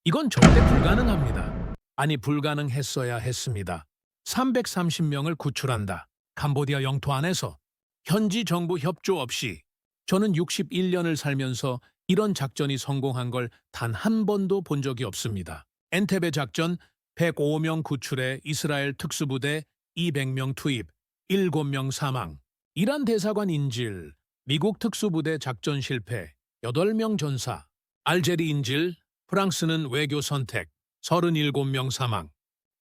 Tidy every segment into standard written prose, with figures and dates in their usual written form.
이건 절대 불가능합니다. 아니, 불가능했어야 했습니다. 330명을 구출한다. 캄보디아 영토 안에서 현지 정부 협조 없이. 저는 61년을 살면서 이런 작전이 성공한 걸 단 한 번도 본 적이 없습니다. 엔테베 작전 105명 구출에 이스라엘 특수부대 200명 투입, 7명 사망. 이란 대사관 인질, 미국 특수부대 작전 실패, 8명 전사. 알제리 인질, 프랑스는 외교 선택, 37명 사망.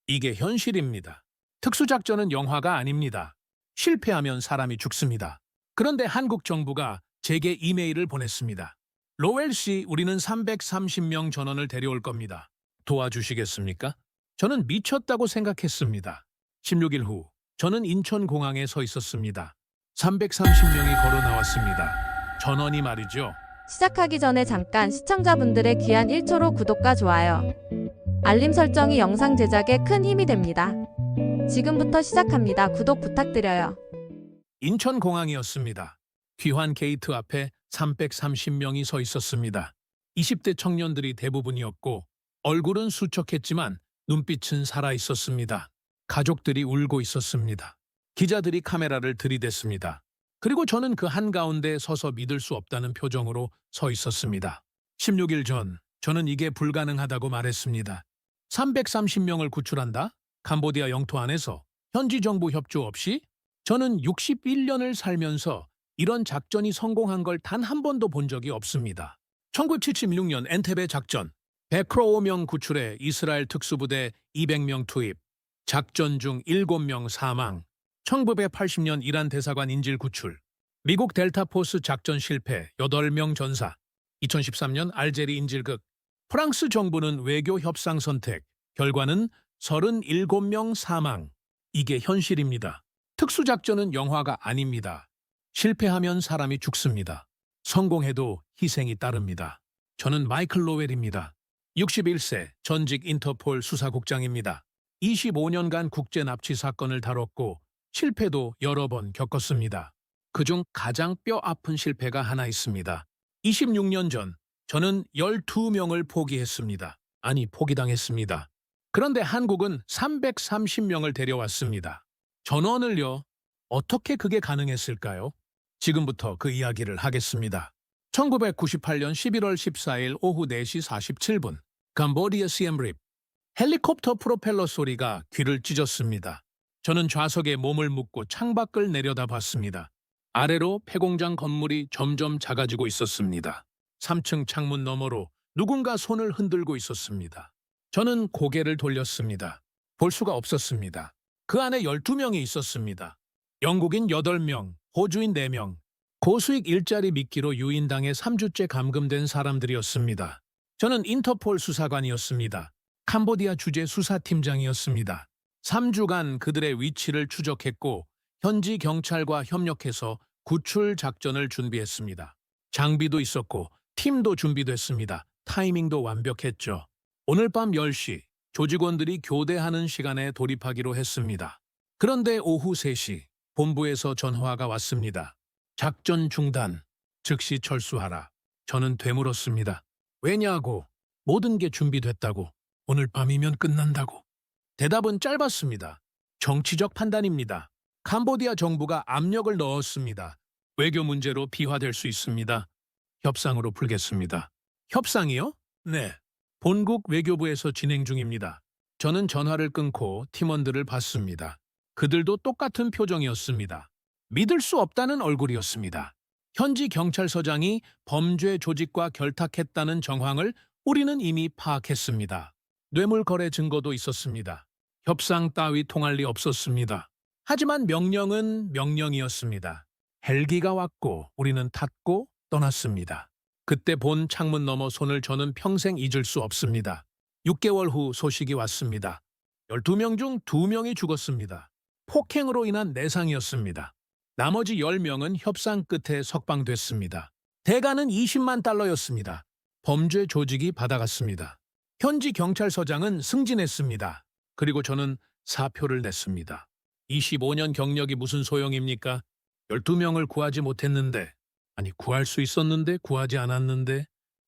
이게 현실입니다. 특수작전은 영화가 아닙니다. 실패하면 사람이 죽습니다. 그런데 한국 정부가 제게 이메일을 보냈습니다. 로웰 씨, 우리는 330명 전원을 데려올 겁니다. 도와주시겠습니까? 저는 미쳤다고 생각했습니다. 16일 후, 저는 인천공항에 서 있었습니다. 330명이 걸어 나왔습니다. 전원이 말이죠. 시작하기 전에 잠깐 시청자분들의 귀한 1초로 구독과 좋아요, 알림 설정이 영상 제작에 큰 힘이 됩니다. 지금부터 시작합니다. 구독 부탁드려요. 인천공항이었습니다. 귀환 게이트 앞에 330명이 서 있었습니다. 20대 청년들이 대부분이었고 얼굴은 수척했지만 눈빛은 살아있었습니다. 가족들이 울고 있었습니다. 기자들이 카메라를 들이댔습니다. 그리고 저는 그 한가운데 서서 믿을 수 없다는 표정으로 서 있었습니다. 16일 전 저는 이게 불가능하다고 말했습니다. 330명을 구출한다? 캄보디아 영토 안에서 현지 정부 협조 없이? 저는 61년을 살면서 이런 작전이 성공한 걸 단 한 번도 본 적이 없습니다. 1976년 엔테베 작전, 105명 구출에 이스라엘 특수부대 200명 투입, 작전 중 7명 사망. 1980년 이란 대사관 인질 구출, 미국 델타포스 작전 실패, 8명 전사. 2013년 알제리 인질극, 프랑스 정부는 외교 협상 선택, 결과는 37명 사망. 이게 현실입니다. 특수작전은 영화가 아닙니다. 실패하면 사람이 죽습니다. 성공해도 희생이 따릅니다. 저는 마이클 로웰입니다. 61세 전직 인터폴 수사국장입니다. 25년간 국제 납치 사건을 다뤘고 실패도 여러 번 겪었습니다. 그중 가장 뼈 아픈 실패가 하나 있습니다. 26년 전 저는 12명을 포기했습니다. 아니, 포기당했습니다. 그런데 한국은 330명을 데려왔습니다. 전원을요? 어떻게 그게 가능했을까요? 지금부터 그 이야기를 하겠습니다. 1998년 11월 14일 오후 4시 47분, 캄보디아 시엠립. 헬리콥터 프로펠러 소리가 귀를 찢었습니다. 저는 좌석에 몸을 묻고 창밖을 내려다봤습니다. 아래로 폐공장 건물이 점점 작아지고 있었습니다. 3층 창문 너머로 누군가 손을 흔들고 있었습니다. 저는 고개를 돌렸습니다. 볼 수가 없었습니다. 그 안에 12명이 있었습니다. 영국인 8명, 호주인 4명, 고수익 일자리 미끼로 유인당해 3주째 감금된 사람들이었습니다. 저는 인터폴 수사관이었습니다. 캄보디아 주재 수사팀장이었습니다. 3주간 그들의 위치를 추적했고 현지 경찰과 협력해서 구출 작전을 준비했습니다. 장비도 있었고 팀도 준비됐습니다. 타이밍도 완벽했죠. 오늘 밤 10시 조직원들이 교대하는 시간에 돌입하기로 했습니다. 그런데 오후 3시 본부에서 전화가 왔습니다. 작전 중단, 즉시 철수하라. 저는 되물었습니다. 왜냐고? 모든 게 준비됐다고. 오늘 밤이면 끝난다고. 대답은 짧았습니다. 정치적 판단입니다. 캄보디아 정부가 압력을 넣었습니다. 외교 문제로 비화될 수 있습니다. 협상으로 풀겠습니다. 협상이요? 네. 본국 외교부에서 진행 중입니다. 저는 전화를 끊고 팀원들을 봤습니다. 그들도 똑같은 표정이었습니다. 믿을 수 없다는 얼굴이었습니다. 현지 경찰서장이 범죄 조직과 결탁했다는 정황을 우리는 이미 파악했습니다. 뇌물 거래 증거도 있었습니다. 협상 따위 통할 리 없었습니다. 하지만 명령은 명령이었습니다. 헬기가 왔고 우리는 탔고 떠났습니다. 그때 본 창문 너머 손을 저는 평생 잊을 수 없습니다. 6개월 후 소식이 왔습니다. 12명 중 2명이 죽었습니다. 폭행으로 인한 내상이었습니다. 나머지 10명은 협상 끝에 석방됐습니다. 대가는 20만 달러였습니다. 범죄 조직이 받아갔습니다. 현지 경찰서장은 승진했습니다. 그리고 저는 사표를 냈습니다. 25년 경력이 무슨 소용입니까? 12명을 구하지 못했는데, 아니 구할 수 있었는데 구하지 않았는데,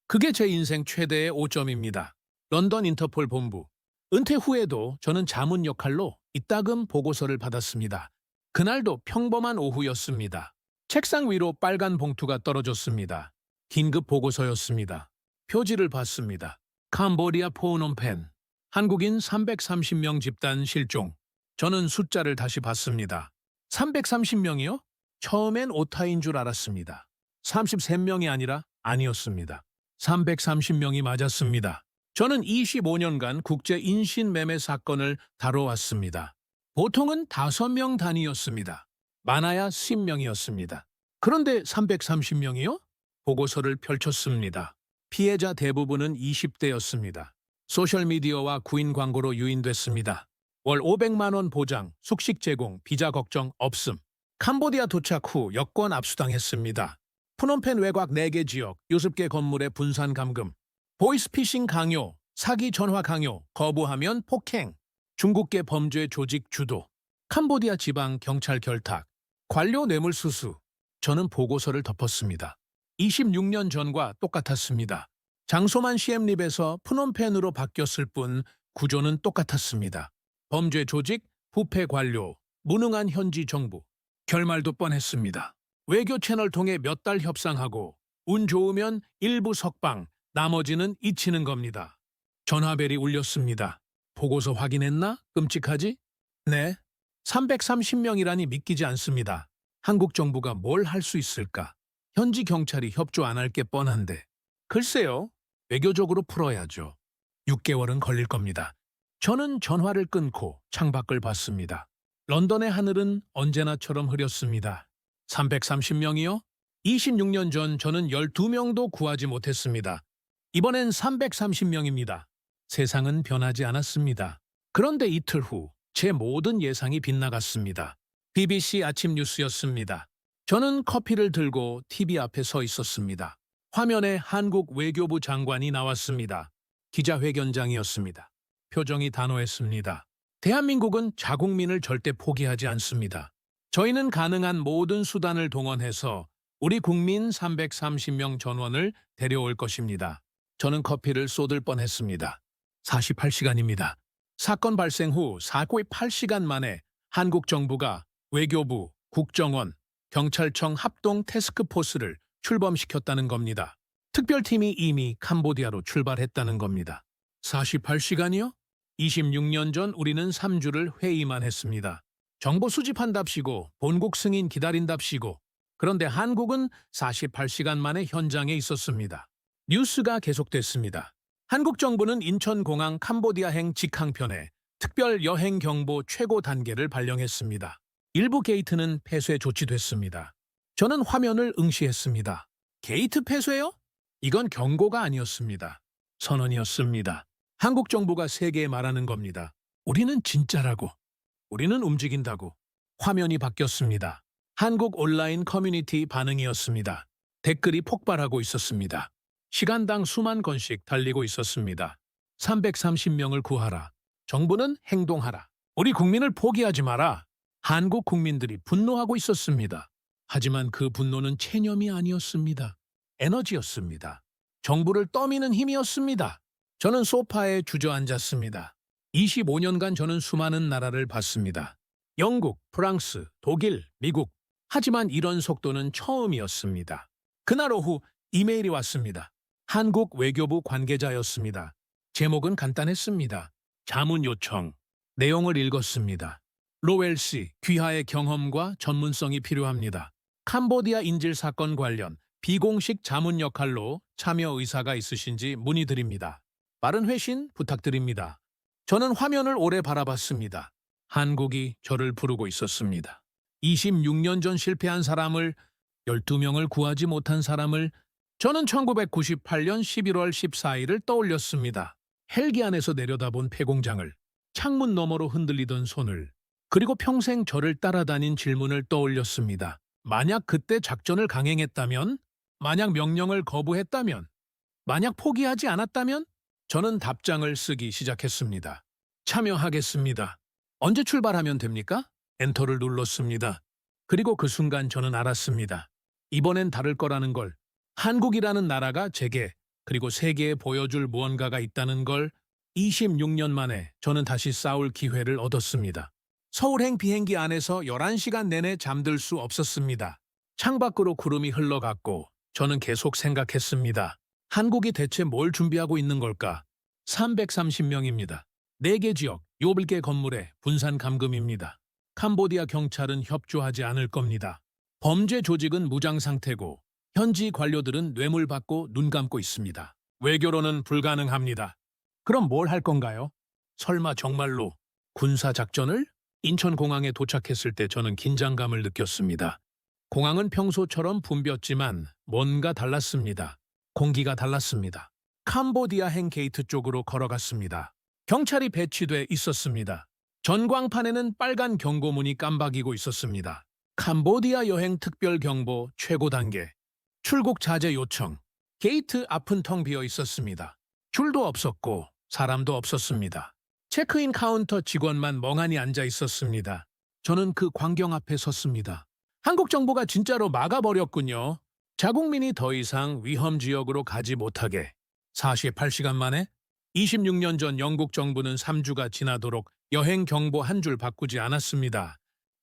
그게 제 인생 최대의 오점입니다. 런던 인터폴 본부. 은퇴 후에도 저는 자문 역할로 이따금 보고서를 받았습니다. 그날도 평범한 오후였습니다. 책상 위로 빨간 봉투가 떨어졌습니다. 긴급 보고서였습니다. 표지를 봤습니다. 캄보디아 포놈펜. 한국인 330명 집단 실종. 저는 숫자를 다시 봤습니다. 330명이요? 처음엔 오타인 줄 알았습니다. 33명이 아니라 아니었습니다. 330명이 맞았습니다. 저는 25년간 국제 인신매매 사건을 다뤄왔습니다. 보통은 5명 단위였습니다. 많아야 10명이었습니다. 그런데 330명이요? 보고서를 펼쳤습니다. 피해자 대부분은 20대였습니다. 소셜미디어와 구인 광고로 유인됐습니다. 월 500만 원 보장, 숙식 제공, 비자 걱정 없음. 캄보디아 도착 후 여권 압수당했습니다. 푸놈펜 외곽 4개 지역, 60개 건물의 분산 감금. 보이스피싱 강요, 사기 전화 강요, 거부하면 폭행. 중국계 범죄 조직 주도. 캄보디아 지방 경찰 결탁. 관료 뇌물수수. 저는 보고서를 덮었습니다. 26년 전과 똑같았습니다. 장소만 시엠립에서 푸놈펜으로 바뀌었을 뿐 구조는 똑같았습니다. 범죄 조직, 부패 관료, 무능한 현지 정부. 결말도 뻔했습니다. 외교 채널 통해 몇 달 협상하고 운 좋으면 일부 석방, 나머지는 잊히는 겁니다. 전화벨이 울렸습니다. 보고서 확인했나? 끔찍하지? 네. 330명이라니 믿기지 않습니다. 한국 정부가 뭘 할 수 있을까? 현지 경찰이 협조 안 할 게 뻔한데. 글쎄요. 외교적으로 풀어야죠. 6개월은 걸릴 겁니다. 저는 전화를 끊고 창밖을 봤습니다. 런던의 하늘은 언제나처럼 흐렸습니다. 330명이요? 26년 전 저는 12명도 구하지 못했습니다. 이번엔 330명입니다. 세상은 변하지 않았습니다. 그런데 이틀 후 제 모든 예상이 빗나갔습니다. BBC 아침 뉴스였습니다. 저는 커피를 들고 TV 앞에 서 있었습니다. 화면에 한국 외교부 장관이 나왔습니다. 기자회견장이었습니다. 표정이 단호했습니다. 대한민국은 자국민을 절대 포기하지 않습니다. 저희는 가능한 모든 수단을 동원해서 우리 국민 330명 전원을 데려올 것입니다. 저는 커피를 쏟을 뻔했습니다. 48시간입니다. 사건 발생 후 48시간 만에 한국 정부가 외교부, 국정원, 경찰청 합동 태스크포스를 출범시켰다는 겁니다. 특별팀이 이미 캄보디아로 출발했다는 겁니다. 48시간이요? 26년 전 우리는 3주를 회의만 했습니다. 정보 수집한답시고 본국 승인 기다린답시고. 그런데 한국은 48시간 만에 현장에 있었습니다. 뉴스가 계속됐습니다. 한국 정부는 인천공항 캄보디아행 직항편에 특별 여행 경보 최고 단계를 발령했습니다. 일부 게이트는 폐쇄 조치됐습니다. 저는 화면을 응시했습니다. 게이트 폐쇄요? 이건 경고가 아니었습니다. 선언이었습니다. 한국 정부가 세계에 말하는 겁니다. 우리는 진짜라고. 우리는 움직인다고. 화면이 바뀌었습니다. 한국 온라인 커뮤니티 반응이었습니다. 댓글이 폭발하고 있었습니다. 시간당 수만 건씩 달리고 있었습니다. 330명을 구하라. 정부는 행동하라. 우리 국민을 포기하지 마라. 한국 국민들이 분노하고 있었습니다. 하지만 그 분노는 체념이 아니었습니다. 에너지였습니다. 정부를 떠미는 힘이었습니다. 저는 소파에 주저앉았습니다. 25년간 저는 수많은 나라를 봤습니다. 영국, 프랑스, 독일, 미국. 하지만 이런 속도는 처음이었습니다. 그날 오후 이메일이 왔습니다. 한국 외교부 관계자였습니다. 제목은 간단했습니다. 자문 요청. 내용을 읽었습니다. 로웰 씨, 귀하의 경험과 전문성이 필요합니다. 캄보디아 인질 사건 관련 비공식 자문 역할로 참여 의사가 있으신지 문의드립니다. 빠른 회신 부탁드립니다. 저는 화면을 오래 바라봤습니다. 한국이 저를 부르고 있었습니다. 26년 전 실패한 사람을, 12명을 구하지 못한 사람을, 저는 1998년 11월 14일을 떠올렸습니다. 헬기 안에서 내려다본 폐공장을, 창문 너머로 흔들리던 손을, 그리고 평생 저를 따라다닌 질문을 떠올렸습니다. 만약 그때 작전을 강행했다면? 만약 명령을 거부했다면? 만약 포기하지 않았다면? 저는 답장을 쓰기 시작했습니다. 참여하겠습니다. 언제 출발하면 됩니까? 엔터를 눌렀습니다. 그리고 그 순간 저는 알았습니다. 이번엔 다를 거라는 걸. 한국이라는 나라가 제게 그리고 세계에 보여줄 무언가가 있다는 걸 26년 만에 저는 다시 싸울 기회를 얻었습니다. 서울행 비행기 안에서 11시간 내내 잠들 수 없었습니다. 창밖으로 구름이 흘러갔고 저는 계속 생각했습니다. 한국이 대체 뭘 준비하고 있는 걸까? 330명입니다. 4개 지역, 7개 건물에 분산 감금입니다. 캄보디아 경찰은 협조하지 않을 겁니다. 범죄 조직은 무장 상태고 현지 관료들은 뇌물 받고 눈 감고 있습니다. 외교로는 불가능합니다. 그럼 뭘 할 건가요? 설마 정말로 군사작전을? 인천공항에 도착했을 때 저는 긴장감을 느꼈습니다. 공항은 평소처럼 붐볐지만 뭔가 달랐습니다. 공기가 달랐습니다. 캄보디아행 게이트 쪽으로 걸어갔습니다. 경찰이 배치돼 있었습니다. 전광판에는 빨간 경고문이 깜박이고 있었습니다. 캄보디아 여행 특별 경보 최고 단계. 출국 자제 요청. 게이트 앞은 텅 비어 있었습니다. 줄도 없었고 사람도 없었습니다. 체크인 카운터 직원만 멍하니 앉아 있었습니다. 저는 그 광경 앞에 섰습니다. 한국 정부가 진짜로 막아버렸군요. 자국민이 더 이상 위험 지역으로 가지 못하게. 48시간 만에 26년 전 영국 정부는 3주가 지나도록 여행 경보 한 줄 바꾸지 않았습니다.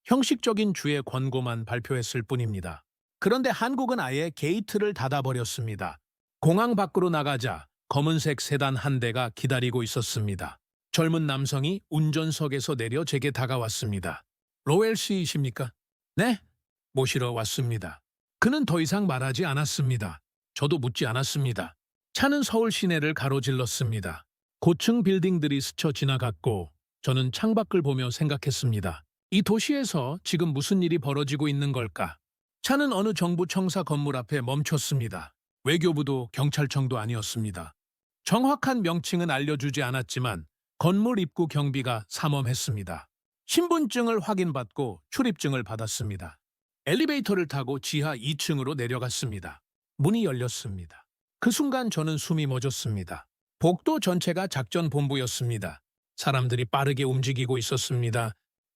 형식적인 주의 권고만 발표했을 뿐입니다. 그런데 한국은 아예 게이트를 닫아버렸습니다. 공항 밖으로 나가자 검은색 세단 한 대가 기다리고 있었습니다. 젊은 남성이 운전석에서 내려 제게 다가왔습니다. 로엘 씨이십니까? 네, 모시러 왔습니다. 그는 더 이상 말하지 않았습니다. 저도 묻지 않았습니다. 차는 서울 시내를 가로질렀습니다. 고층 빌딩들이 스쳐 지나갔고 저는 창밖을 보며 생각했습니다. 이 도시에서 지금 무슨 일이 벌어지고 있는 걸까? 차는 어느 정부 청사 건물 앞에 멈췄습니다. 외교부도 경찰청도 아니었습니다. 정확한 명칭은 알려주지 않았지만 건물 입구 경비가 삼엄했습니다. 신분증을 확인받고 출입증을 받았습니다. 엘리베이터를 타고 지하 2층으로 내려갔습니다. 문이 열렸습니다. 그 순간 저는 숨이 멎었습니다. 복도 전체가 작전 본부였습니다. 사람들이 빠르게 움직이고 있었습니다.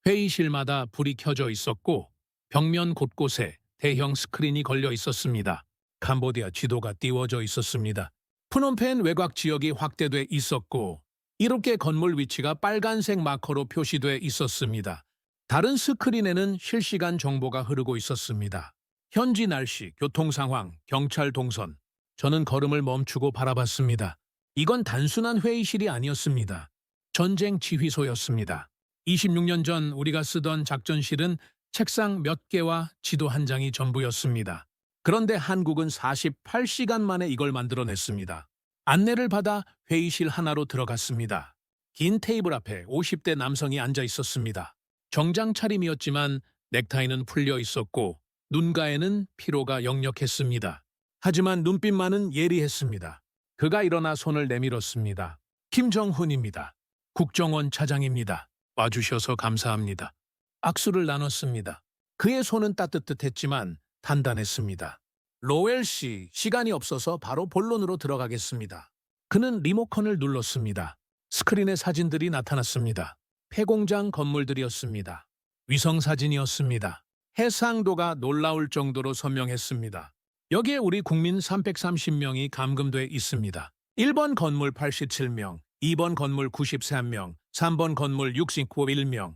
회의실마다 불이 켜져 있었고 벽면 곳곳에 대형 스크린이 걸려 있었습니다. 캄보디아 지도가 띄워져 있었습니다. 프놈펜 외곽 지역이 확대돼 있었고 이렇게 건물 위치가 빨간색 마커로 표시돼 있었습니다. 다른 스크린에는 실시간 정보가 흐르고 있었습니다. 현지 날씨, 교통 상황, 경찰 동선. 저는 걸음을 멈추고 바라봤습니다. 이건 단순한 회의실이 아니었습니다. 전쟁 지휘소였습니다. 26년 전 우리가 쓰던 작전실은 책상 몇 개와 지도 한 장이 전부였습니다. 그런데 한국은 48시간 만에 이걸 만들어냈습니다. 안내를 받아 회의실 하나로 들어갔습니다. 긴 테이블 앞에 50대 남성이 앉아 있었습니다. 정장 차림이었지만 넥타이는 풀려 있었고 눈가에는 피로가 역력했습니다. 하지만 눈빛만은 예리했습니다. 그가 일어나 손을 내밀었습니다. 김정훈입니다. 국정원 차장입니다. 와주셔서 감사합니다. 악수를 나눴습니다. 그의 손은 따뜻했지만 단단했습니다. 로웰 씨, 시간이 없어서 바로 본론으로 들어가겠습니다. 그는 리모컨을 눌렀습니다. 스크린에 사진들이 나타났습니다. 폐공장 건물들이었습니다. 위성사진이었습니다. 해상도가 놀라울 정도로 선명했습니다. 여기에 우리 국민 330명이 감금돼 있습니다. 1번 건물 87명, 2번 건물 93명, 3번 건물 61명.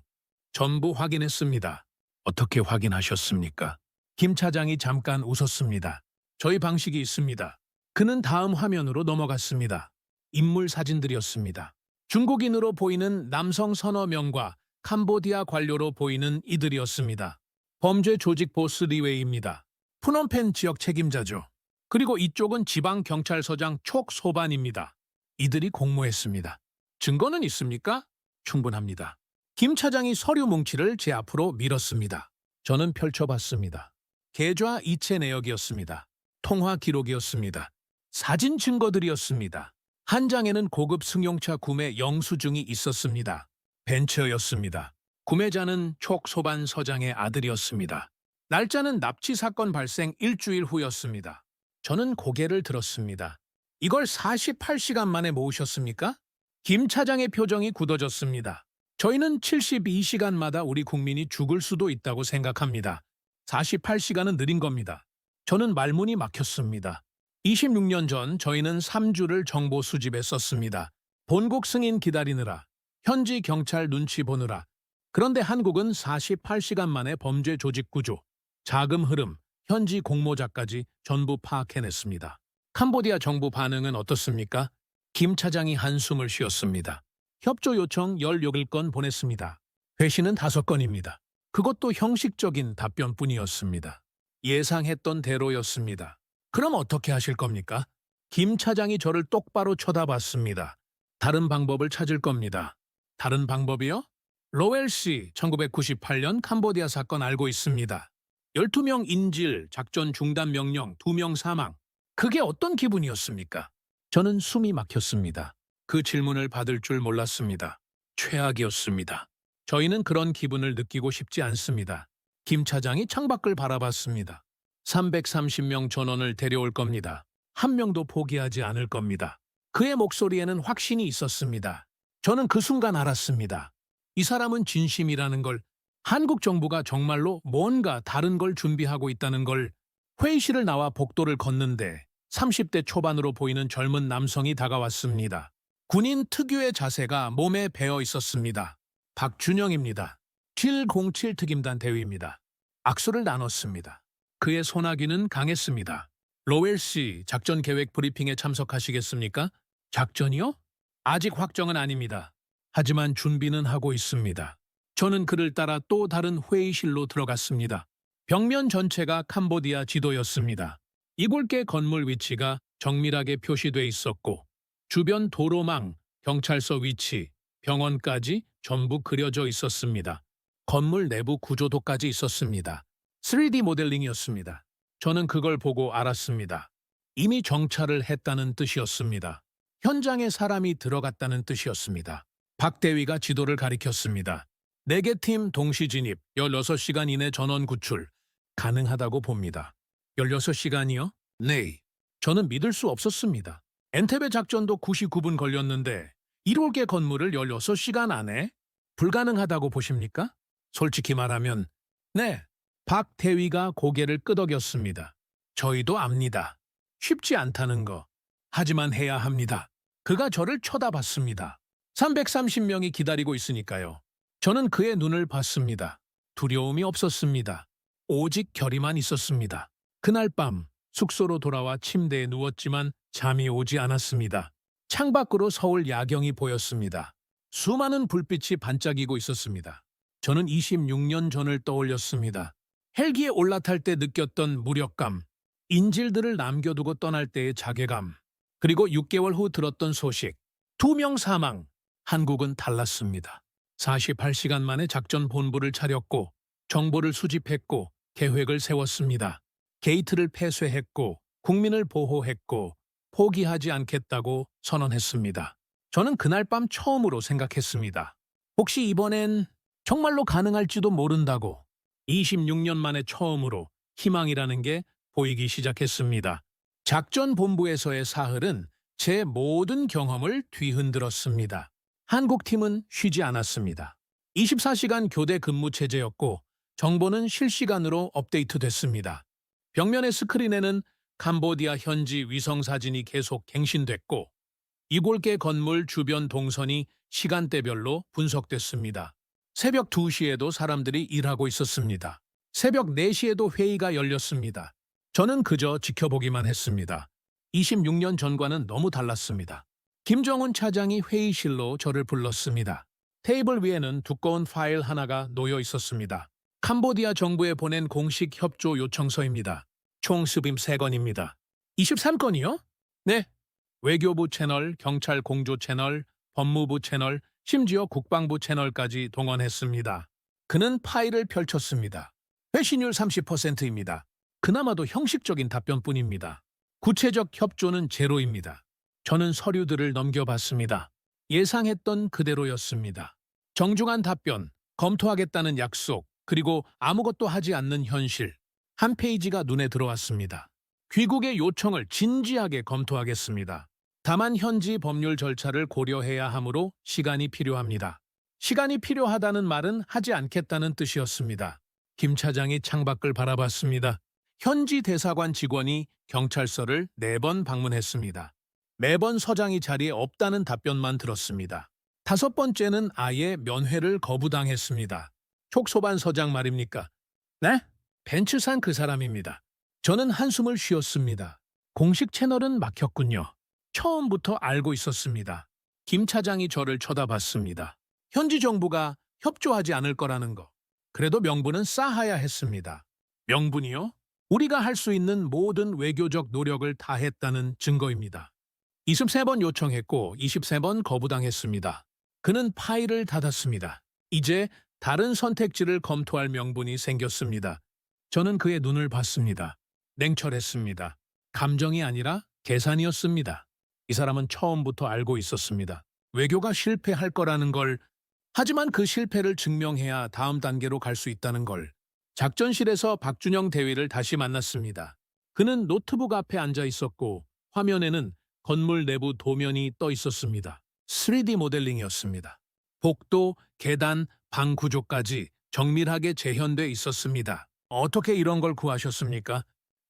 전부 확인했습니다. 어떻게 확인하셨습니까? 김 차장이 잠깐 웃었습니다. 저희 방식이 있습니다. 그는 다음 화면으로 넘어갔습니다. 인물 사진들이었습니다. 중국인으로 보이는 남성 서너 명과 캄보디아 관료로 보이는 이들이었습니다. 범죄 조직 보스 리웨이입니다. 프놈펜 지역 책임자죠. 그리고 이쪽은 지방경찰서장 촉소반입니다. 이들이 공모했습니다. 증거는 있습니까? 충분합니다. 김 차장이 서류 뭉치를 제 앞으로 밀었습니다. 저는 펼쳐봤습니다. 계좌 이체 내역이었습니다. 통화 기록이었습니다. 사진 증거들이었습니다. 한 장에는 고급 승용차 구매 영수증이 있었습니다. 벤처였습니다. 구매자는 촉소반 서장의 아들이었습니다. 날짜는 납치 사건 발생 일주일 후였습니다. 저는 고개를 들었습니다. 이걸 48시간 만에 모으셨습니까? 김 차장의 표정이 굳어졌습니다. 저희는 72시간마다 우리 국민이 죽을 수도 있다고 생각합니다. 48시간은 느린 겁니다. 저는 말문이 막혔습니다. 26년 전 저희는 3주를 정보 수집에 썼습니다. 본국 승인 기다리느라, 현지 경찰 눈치 보느라. 그런데 한국은 48시간 만에 범죄 조직 구조, 자금 흐름, 현지 공모자까지 전부 파악해냈습니다. 캄보디아 정부 반응은 어떻습니까? 김 차장이 한숨을 쉬었습니다. 협조 요청 16건 보냈습니다. 회신은 5건입니다. 그것도 형식적인 답변뿐이었습니다. 예상했던 대로였습니다. 그럼 어떻게 하실 겁니까? 김 차장이 저를 똑바로 쳐다봤습니다. 다른 방법을 찾을 겁니다. 다른 방법이요? 로웰 씨, 1998년 캄보디아 사건 알고 있습니다. 12명 인질, 작전 중단 명령, 2명 사망. 그게 어떤 기분이었습니까? 저는 숨이 막혔습니다. 그 질문을 받을 줄 몰랐습니다. 최악이었습니다. 저희는 그런 기분을 느끼고 싶지 않습니다. 김 차장이 창밖을 바라봤습니다. 330명 전원을 데려올 겁니다. 한 명도 포기하지 않을 겁니다. 그의 목소리에는 확신이 있었습니다. 저는 그 순간 알았습니다. 이 사람은 진심이라는 걸, 한국 정부가 정말로 뭔가 다른 걸 준비하고 있다는 걸. 회의실을 나와 복도를 걷는데 30대 초반으로 보이는 젊은 남성이 다가왔습니다. 군인 특유의 자세가 몸에 배어 있었습니다. 박준영입니다. 707 특임단 대위입니다. 악수를 나눴습니다. 그의 소나기는 강했습니다. 로웰 씨, 작전 계획 브리핑에 참석하시겠습니까? 작전이요? 아직 확정은 아닙니다. 하지만 준비는 하고 있습니다. 저는 그를 따라 또 다른 회의실로 들어갔습니다. 벽면 전체가 캄보디아 지도였습니다. 이골계 건물 위치가 정밀하게 표시돼 있었고 주변 도로망, 경찰서 위치, 병원까지 전부 그려져 있었습니다. 건물 내부 구조도까지 있었습니다. 3D 모델링이었습니다. 저는 그걸 보고 알았습니다. 이미 정찰을 했다는 뜻이었습니다. 현장에 사람이 들어갔다는 뜻이었습니다. 박 대위가 지도를 가리켰습니다. 4개 팀 동시 진입, 16시간 이내 전원 구출. 가능하다고 봅니다. 16시간이요? 네. 저는 믿을 수 없었습니다. 엔테베 작전도 99분 걸렸는데 1홀개 건물을 16시간 안에? 불가능하다고 보십니까? 솔직히 말하면 네. 박 대위가 고개를 끄덕였습니다. 저희도 압니다. 쉽지 않다는 거. 하지만 해야 합니다. 그가 저를 쳐다봤습니다. 330명이 기다리고 있으니까요. 저는 그의 눈을 봤습니다. 두려움이 없었습니다. 오직 결의만 있었습니다. 그날 밤 숙소로 돌아와 침대에 누웠지만 잠이 오지 않았습니다. 창밖으로 서울 야경이 보였습니다. 수많은 불빛이 반짝이고 있었습니다. 저는 26년 전을 떠올렸습니다. 헬기에 올라탈 때 느꼈던 무력감, 인질들을 남겨두고 떠날 때의 자괴감, 그리고 6개월 후 들었던 소식, 2명 사망. 한국은 달랐습니다. 48시간 만에 작전 본부를 차렸고 정보를 수집했고 계획을 세웠습니다. 게이트를 폐쇄했고 국민을 보호했고 포기하지 않겠다고 선언했습니다. 저는 그날 밤 처음으로 생각했습니다. 혹시 이번엔 정말로 가능할지도 모른다고. 26년 만에 처음으로 희망이라는 게 보이기 시작했습니다. 작전 본부에서의 사흘은 제 모든 경험을 뒤흔들었습니다. 한국팀은 쉬지 않았습니다. 24시간 교대 근무 체제였고 정보는 실시간으로 업데이트됐습니다. 벽면의 스크린에는 캄보디아 현지 위성사진이 계속 갱신됐고 이골계 건물 주변 동선이 시간대별로 분석됐습니다. 새벽 2시에도 사람들이 일하고 있었습니다. 새벽 4시에도 회의가 열렸습니다. 저는 그저 지켜보기만 했습니다. 26년 전과는 너무 달랐습니다. 김정은 차장이 회의실로 저를 불렀습니다. 테이블 위에는 두꺼운 파일 하나가 놓여 있었습니다. 캄보디아 정부에 보낸 공식 협조 요청서입니다. 총 수빔 3건입니다. 23건이요? 네. 외교부 채널, 경찰 공조 채널, 법무부 채널, 심지어 국방부 채널까지 동원했습니다. 그는 파일을 펼쳤습니다. 회신율 30%입니다. 그나마도 형식적인 답변뿐입니다. 구체적 협조는 제로입니다. 저는 서류들을 넘겨봤습니다. 예상했던 그대로였습니다. 정중한 답변, 검토하겠다는 약속, 그리고 아무것도 하지 않는 현실. 한 페이지가 눈에 들어왔습니다. 귀국의 요청을 진지하게 검토하겠습니다. 다만 현지 법률 절차를 고려해야 하므로 시간이 필요합니다. 시간이 필요하다는 말은 하지 않겠다는 뜻이었습니다. 김 차장이 창밖을 바라봤습니다. 현지 대사관 직원이 경찰서를 4번 방문했습니다. 매번 서장이 자리에 없다는 답변만 들었습니다. 5번째는 아예 면회를 거부당했습니다. 촉소반 서장 말입니까? 네? 벤츠 산 그 사람입니다. 저는 한숨을 쉬었습니다. 공식 채널은 막혔군요. 처음부터 알고 있었습니다. 김 차장이 저를 쳐다봤습니다. 현지 정부가 협조하지 않을 거라는 거. 그래도 명분은 쌓아야 했습니다. 명분이요? 우리가 할 수 있는 모든 외교적 노력을 다했다는 증거입니다. 23번 요청했고 23번 거부당했습니다. 그는 파일을 닫았습니다. 이제 다른 선택지를 검토할 명분이 생겼습니다. 저는 그의 눈을 봤습니다. 냉철했습니다. 감정이 아니라 계산이었습니다. 이 사람은 처음부터 알고 있었습니다. 외교가 실패할 거라는 걸, 하지만 그 실패를 증명해야 다음 단계로 갈 수 있다는 걸. 작전실에서 박준영 대위를 다시 만났습니다. 그는 노트북 앞에 앉아 있었고 화면에는 건물 내부 도면이 떠 있었습니다. 3D 모델링이었습니다. 복도, 계단, 방 구조까지 정밀하게 재현돼 있었습니다. 어떻게 이런 걸 구하셨습니까?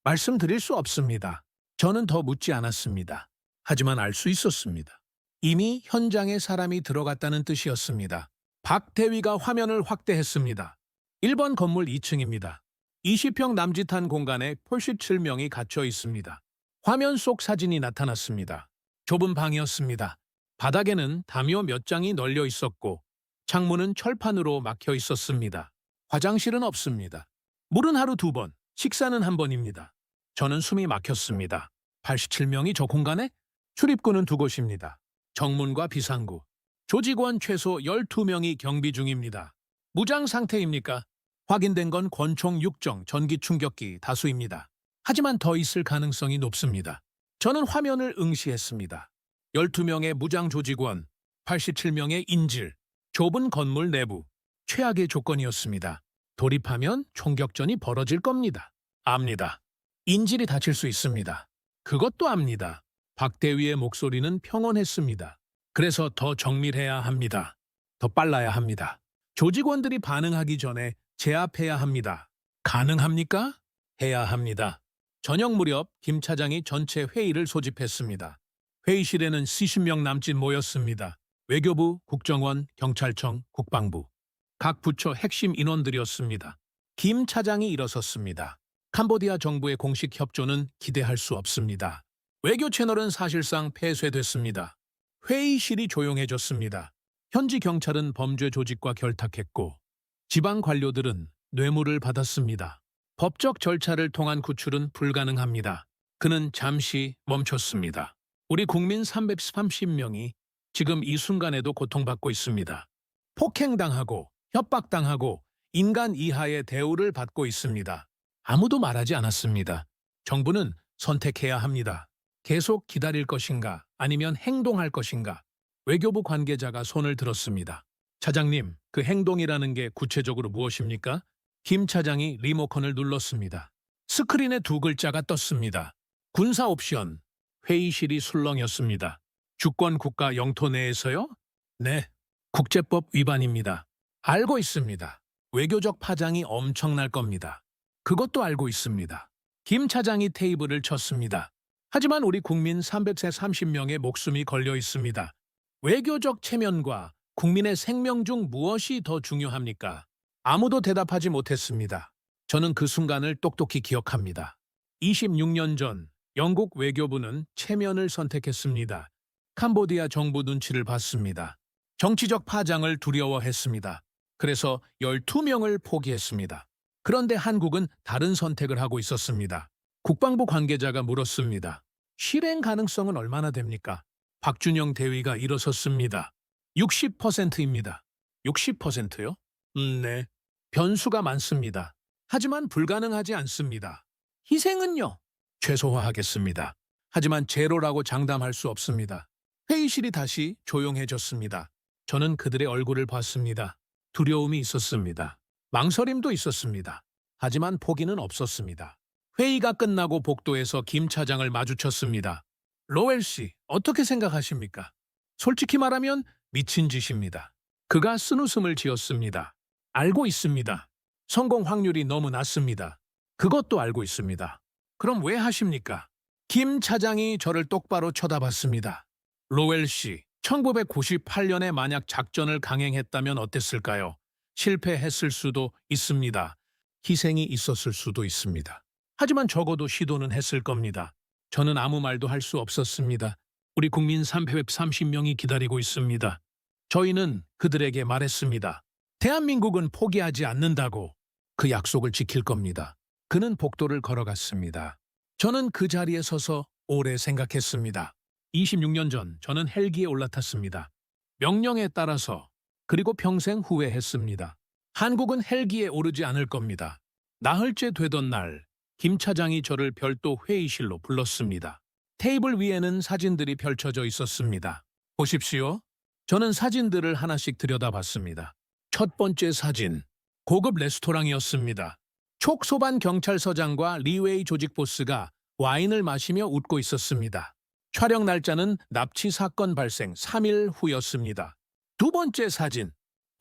말씀드릴 수 없습니다. 저는 더 묻지 않았습니다. 하지만 알 수 있었습니다. 이미 현장에 사람이 들어갔다는 뜻이었습니다. 박 대위가 화면을 확대했습니다. 1번 건물 2층입니다. 20평 남짓한 공간에 87명이 갇혀 있습니다. 화면 속 사진이 나타났습니다. 좁은 방이었습니다. 바닥에는 담요 몇 장이 널려 있었고 창문은 철판으로 막혀 있었습니다. 화장실은 없습니다. 물은 하루 2번, 식사는 1번입니다. 저는 숨이 막혔습니다. 87명이 저 공간에? 출입구는 2곳입니다. 정문과 비상구. 조직원 최소 12명이 경비 중입니다. 무장 상태입니까? 확인된 건 권총 6정, 전기 충격기 다수입니다. 하지만 더 있을 가능성이 높습니다. 저는 화면을 응시했습니다. 12명의 무장 조직원, 87명의 인질, 좁은 건물 내부, 최악의 조건이었습니다. 돌입하면 총격전이 벌어질 겁니다. 압니다. 인질이 다칠 수 있습니다. 그것도 압니다. 박 대위의 목소리는 평온했습니다. 그래서 더 정밀해야 합니다. 더 빨라야 합니다. 조직원들이 반응하기 전에 제압해야 합니다. 가능합니까? 해야 합니다. 저녁 무렵 김 차장이 전체 회의를 소집했습니다. 회의실에는 70명 남짓 모였습니다. 외교부, 국정원, 경찰청, 국방부. 각 부처 핵심 인원들이었습니다. 김 차장이 일어섰습니다. 캄보디아 정부의 공식 협조는 기대할 수 없습니다. 외교 채널은 사실상 폐쇄됐습니다. 회의실이 조용해졌습니다. 현지 경찰은 범죄 조직과 결탁했고 지방 관료들은 뇌물을 받았습니다. 법적 절차를 통한 구출은 불가능합니다. 그는 잠시 멈췄습니다. 우리 국민 330명이 지금 이 순간에도 고통받고 있습니다. 폭행당하고 협박당하고 인간 이하의 대우를 받고 있습니다. 아무도 말하지 않았습니다. 정부는 선택해야 합니다. 계속 기다릴 것인가 아니면 행동할 것인가. 외교부 관계자가 손을 들었습니다. 차장님, 그 행동이라는 게 구체적으로 무엇입니까? 김 차장이 리모컨을 눌렀습니다. 스크린에 2글자가 떴습니다. 군사 옵션. 회의실이 술렁였습니다. 주권 국가 영토 내에서요? 네, 국제법 위반입니다. 알고 있습니다. 외교적 파장이 엄청날 겁니다. 그것도 알고 있습니다. 김 차장이 테이블을 쳤습니다. 하지만 우리 국민 330명의 목숨이 걸려 있습니다. 외교적 체면과 국민의 생명 중 무엇이 더 중요합니까? 아무도 대답하지 못했습니다. 저는 그 순간을 똑똑히 기억합니다. 26년 전 영국 외교부는 체면을 선택했습니다. 캄보디아 정부 눈치를 봤습니다. 정치적 파장을 두려워했습니다. 그래서 12명을 포기했습니다. 그런데 한국은 다른 선택을 하고 있었습니다. 국방부 관계자가 물었습니다. 실행 가능성은 얼마나 됩니까? 박준영 대위가 일어섰습니다. 60%입니다. 60%요? 네. 변수가 많습니다. 하지만 불가능하지 않습니다. 희생은요? 최소화하겠습니다. 하지만 제로라고 장담할 수 없습니다. 회의실이 다시 조용해졌습니다. 저는 그들의 얼굴을 봤습니다. 두려움이 있었습니다. 망설임도 있었습니다. 하지만 포기는 없었습니다. 회의가 끝나고 복도에서 김 차장을 마주쳤습니다. 로웰 씨, 어떻게 생각하십니까? 솔직히 말하면 미친 짓입니다. 그가 쓴웃음을 지었습니다. 알고 있습니다. 성공 확률이 너무 낮습니다. 그것도 알고 있습니다. 그럼 왜 하십니까? 김 차장이 저를 똑바로 쳐다봤습니다. 로웰 씨, 1998년에 만약 작전을 강행했다면 어땠을까요? 실패했을 수도 있습니다. 희생이 있었을 수도 있습니다. 하지만 적어도 시도는 했을 겁니다. 저는 아무 말도 할 수 없었습니다. 우리 국민 330명이 기다리고 있습니다. 저희는 그들에게 말했습니다. 대한민국은 포기하지 않는다고. 그 약속을 지킬 겁니다. 그는 복도를 걸어갔습니다. 저는 그 자리에 서서 오래 생각했습니다. 26년 전 저는 헬기에 올라탔습니다. 명령에 따라서, 그리고 평생 후회했습니다. 한국은 헬기에 오르지 않을 겁니다. 나흘째 되던 날, 김 차장이 저를 별도 회의실로 불렀습니다. 테이블 위에는 사진들이 펼쳐져 있었습니다. 보십시오. 저는 사진들을 하나씩 들여다봤습니다. 첫 번째 사진, 고급 레스토랑이었습니다. 촉소반 경찰서장과 리웨이 조직 보스가 와인을 마시며 웃고 있었습니다. 촬영 날짜는 납치 사건 발생 3일 후였습니다. 두 번째 사진,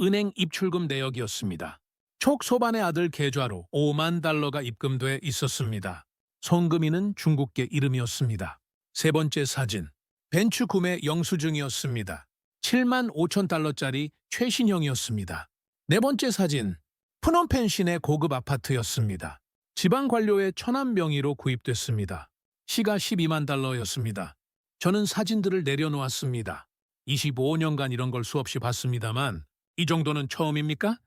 은행 입출금 내역이었습니다. 촉소반의 아들 계좌로 5만 달러가 입금돼 있었습니다. 송금인은 중국계 이름이었습니다. 세 번째 사진, 벤츠 구매 영수증이었습니다. 7만 5천 달러짜리 최신형이었습니다. 네 번째 사진, 프놈펜 시내 고급 아파트였습니다. 지방 관료의 천안 명의로 구입됐습니다. 시가 12만 달러였습니다. 저는 사진들을 내려놓았습니다. 25년간 이런 걸 수없이 봤습니다만 이 정도는 처음입니까?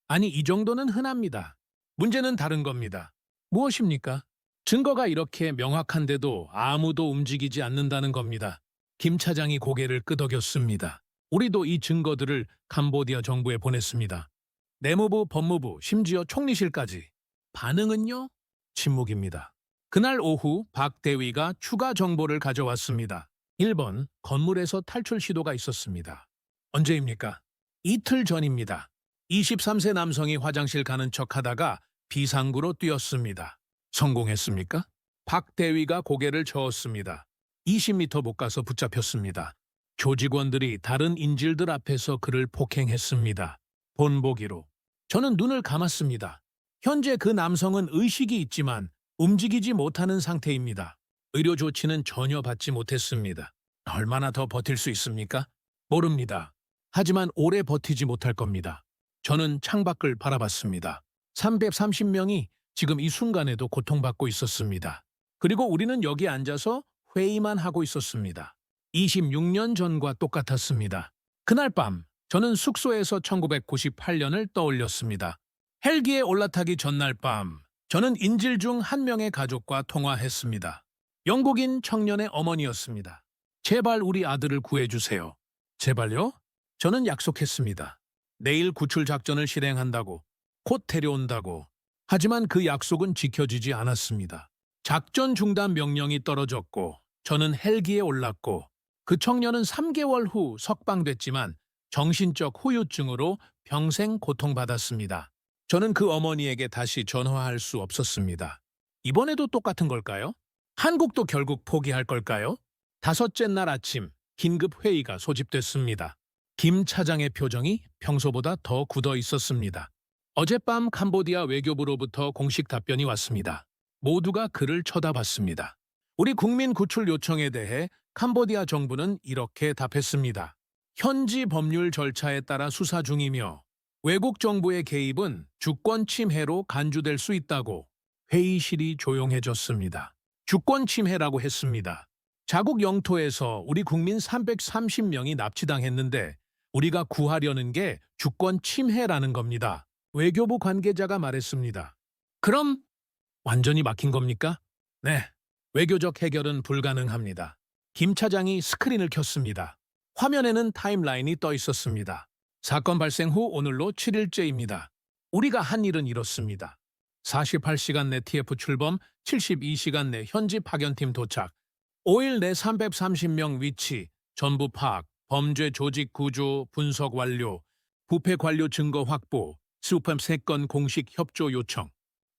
아니, 이 정도는 흔합니다. 문제는 다른 겁니다. 무엇입니까? 증거가 이렇게 명확한데도 아무도 움직이지 않는다는 겁니다. 김 차장이 고개를 끄덕였습니다. 우리도 이 증거들을 캄보디아 정부에 보냈습니다. 내무부, 법무부, 심지어 총리실까지. 반응은요? 침묵입니다. 그날 오후 박 대위가 추가 정보를 가져왔습니다. 1번, 건물에서 탈출 시도가 있었습니다. 언제입니까? 이틀 전입니다. 23세 남성이 화장실 가는 척하다가 비상구로 뛰었습니다. 성공했습니까? 박 대위가 고개를 저었습니다. 20m 못 가서 붙잡혔습니다. 조직원들이 다른 인질들 앞에서 그를 폭행했습니다. 본보기로. 저는 눈을 감았습니다. 현재 그 남성은 의식이 있지만 움직이지 못하는 상태입니다. 의료 조치는 전혀 받지 못했습니다. 얼마나 더 버틸 수 있습니까? 모릅니다. 하지만 오래 버티지 못할 겁니다. 저는 창밖을 바라봤습니다. 330명이 지금 이 순간에도 고통받고 있었습니다. 그리고 우리는 여기 앉아서 회의만 하고 있었습니다. 26년 전과 똑같았습니다. 그날 밤 저는 숙소에서 1998년을 떠올렸습니다. 헬기에 올라타기 전날 밤 저는 인질 중 한 명의 가족과 통화했습니다. 영국인 청년의 어머니였습니다. 제발 우리 아들을 구해주세요. 제발요? 저는 약속했습니다. 내일 구출 작전을 실행한다고, 곧 데려온다고. 하지만 그 약속은 지켜지지 않았습니다. 작전 중단 명령이 떨어졌고 저는 헬기에 올랐고 그 청년은 3개월 후 석방됐지만 정신적 후유증으로 평생 고통받았습니다. 저는 그 어머니에게 다시 전화할 수 없었습니다. 이번에도 똑같은 걸까요? 한국도 결국 포기할 걸까요? 다섯째 날 아침 긴급 회의가 소집됐습니다. 김 차장의 표정이 평소보다 더 굳어 있었습니다. 어젯밤 캄보디아 외교부로부터 공식 답변이 왔습니다. 모두가 그를 쳐다봤습니다. 우리 국민 구출 요청에 대해 캄보디아 정부는 이렇게 답했습니다. 현지 법률 절차에 따라 수사 중이며 외국 정부의 개입은 주권 침해로 간주될 수 있다고. 회의실이 조용해졌습니다. 주권 침해라고 했습니다. 자국 영토에서 우리 국민 330명이 납치당했는데 우리가 구하려는 게 주권 침해라는 겁니다. 외교부 관계자가 말했습니다. 그럼 완전히 막힌 겁니까? 네, 외교적 해결은 불가능합니다. 김 차장이 스크린을 켰습니다. 화면에는 타임라인이 떠 있었습니다. 사건 발생 후 오늘로 7일째입니다. 우리가 한 일은 이렇습니다. 48시간 내 TF 출범, 72시간 내 현지 파견팀 도착, 5일 내 330명 위치, 전부 파악, 범죄 조직 구조 분석 완료, 부패 관료 증거 확보, 스팸 3건 공식 협조 요청.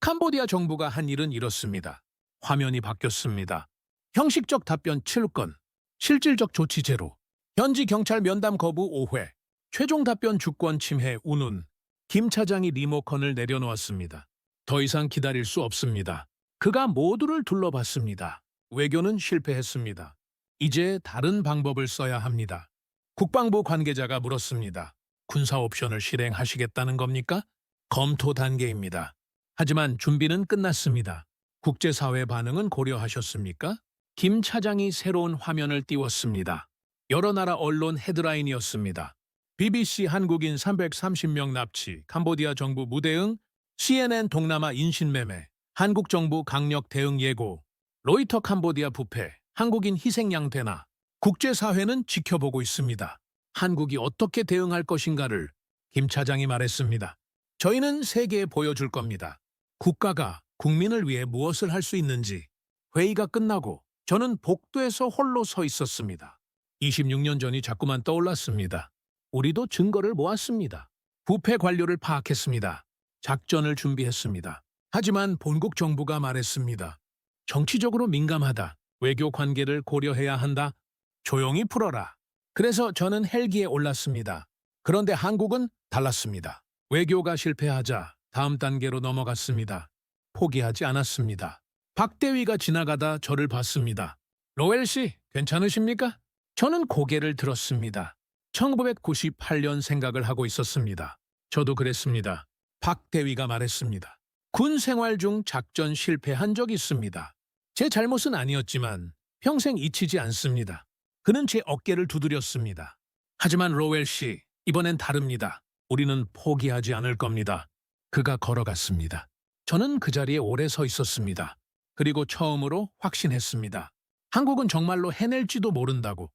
캄보디아 정부가 한 일은 이렇습니다. 화면이 바뀌었습니다. 형식적 답변 7건, 실질적 조치 제로, 현지 경찰 면담 거부 5회, 최종 답변 주권 침해 운운. 김 차장이 리모컨을 내려놓았습니다. 더 이상 기다릴 수 없습니다. 그가 모두를 둘러봤습니다. 외교는 실패했습니다. 이제 다른 방법을 써야 합니다. 국방부 관계자가 물었습니다. 군사 옵션을 실행하시겠다는 겁니까? 검토 단계입니다. 하지만 준비는 끝났습니다. 국제사회 반응은 고려하셨습니까? 김 차장이 새로운 화면을 띄웠습니다. 여러 나라 언론 헤드라인이었습니다. BBC 한국인 330명 납치, 캄보디아 정부 무대응, CNN 동남아 인신매매, 한국 정부 강력 대응 예고, 로이터 캄보디아 부패, 한국인 희생양 대나, 국제사회는 지켜보고 있습니다. 한국이 어떻게 대응할 것인가를 김 차장이 말했습니다. 저희는 세계에 보여줄 겁니다. 국가가 국민을 위해 무엇을 할 수 있는지. 회의가 끝나고 저는 복도에서 홀로 서 있었습니다. 26년 전이 자꾸만 떠올랐습니다. 우리도 증거를 모았습니다. 부패 관료를 파악했습니다. 작전을 준비했습니다. 하지만 본국 정부가 말했습니다. 정치적으로 민감하다. 외교 관계를 고려해야 한다. 조용히 풀어라. 그래서 저는 헬기에 올랐습니다. 그런데 한국은 달랐습니다. 외교가 실패하자 다음 단계로 넘어갔습니다. 포기하지 않았습니다. 박 대위가 지나가다 저를 봤습니다. 로엘 씨, 괜찮으십니까? 저는 고개를 들었습니다. 1998년 생각을 하고 있었습니다. 저도 그랬습니다. 박 대위가 말했습니다. 군 생활 중 작전 실패한 적 있습니다. 제 잘못은 아니었지만 평생 잊히지 않습니다. 그는 제 어깨를 두드렸습니다. 하지만 로웰 씨, 이번엔 다릅니다. 우리는 포기하지 않을 겁니다. 그가 걸어갔습니다. 저는 그 자리에 오래 서 있었습니다. 그리고 처음으로 확신했습니다. 한국은 정말로 해낼지도 모른다고.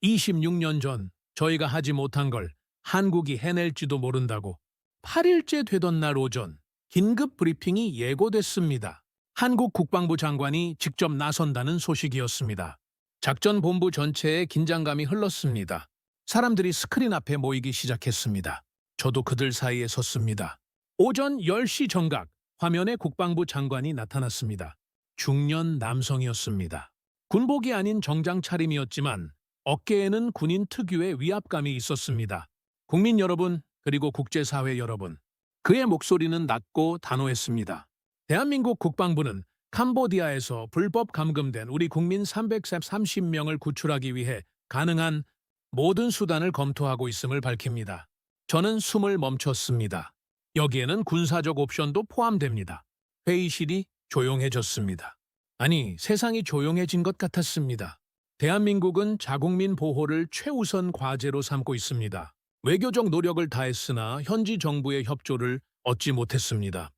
26년 전 저희가 하지 못한 걸 한국이 해낼지도 모른다고. 8일째 되던 날 오전 긴급 브리핑이 예고됐습니다. 한국 국방부 장관이 직접 나선다는 소식이었습니다. 작전본부 전체에 긴장감이 흘렀습니다. 사람들이 스크린 앞에 모이기 시작했습니다. 저도 그들 사이에 섰습니다. 오전 10시 정각 화면에 국방부 장관이 나타났습니다. 중년 남성이었습니다. 군복이 아닌 정장 차림이었지만 어깨에는 군인 특유의 위압감이 있었습니다. 국민 여러분, 그리고 국제사회 여러분, 그의 목소리는 낮고 단호했습니다. 대한민국 국방부는 캄보디아에서 불법 감금된 우리 국민 330명을 구출하기 위해 가능한 모든 수단을 검토하고 있음을 밝힙니다. 저는 숨을 멈췄습니다. 여기에는 군사적 옵션도 포함됩니다. 회의실이 조용해졌습니다. 아니, 세상이 조용해진 것 같았습니다. 대한민국은 자국민 보호를 최우선 과제로 삼고 있습니다. 외교적 노력을 다했으나 현지 정부의 협조를 얻지 못했습니다.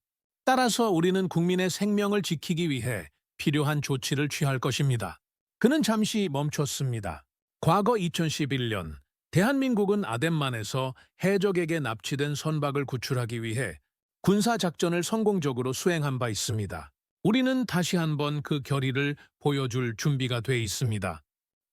따라서 우리는 국민의 생명을 지키기 위해 필요한 조치를 취할 것입니다. 그는 잠시 멈췄습니다. 과거 2011년 대한민국은 아덴만에서 해적에게 납치된 선박을 구출하기 위해 군사작전을 성공적으로 수행한 바 있습니다. 우리는 다시 한번 그 결의를 보여줄 준비가 돼 있습니다.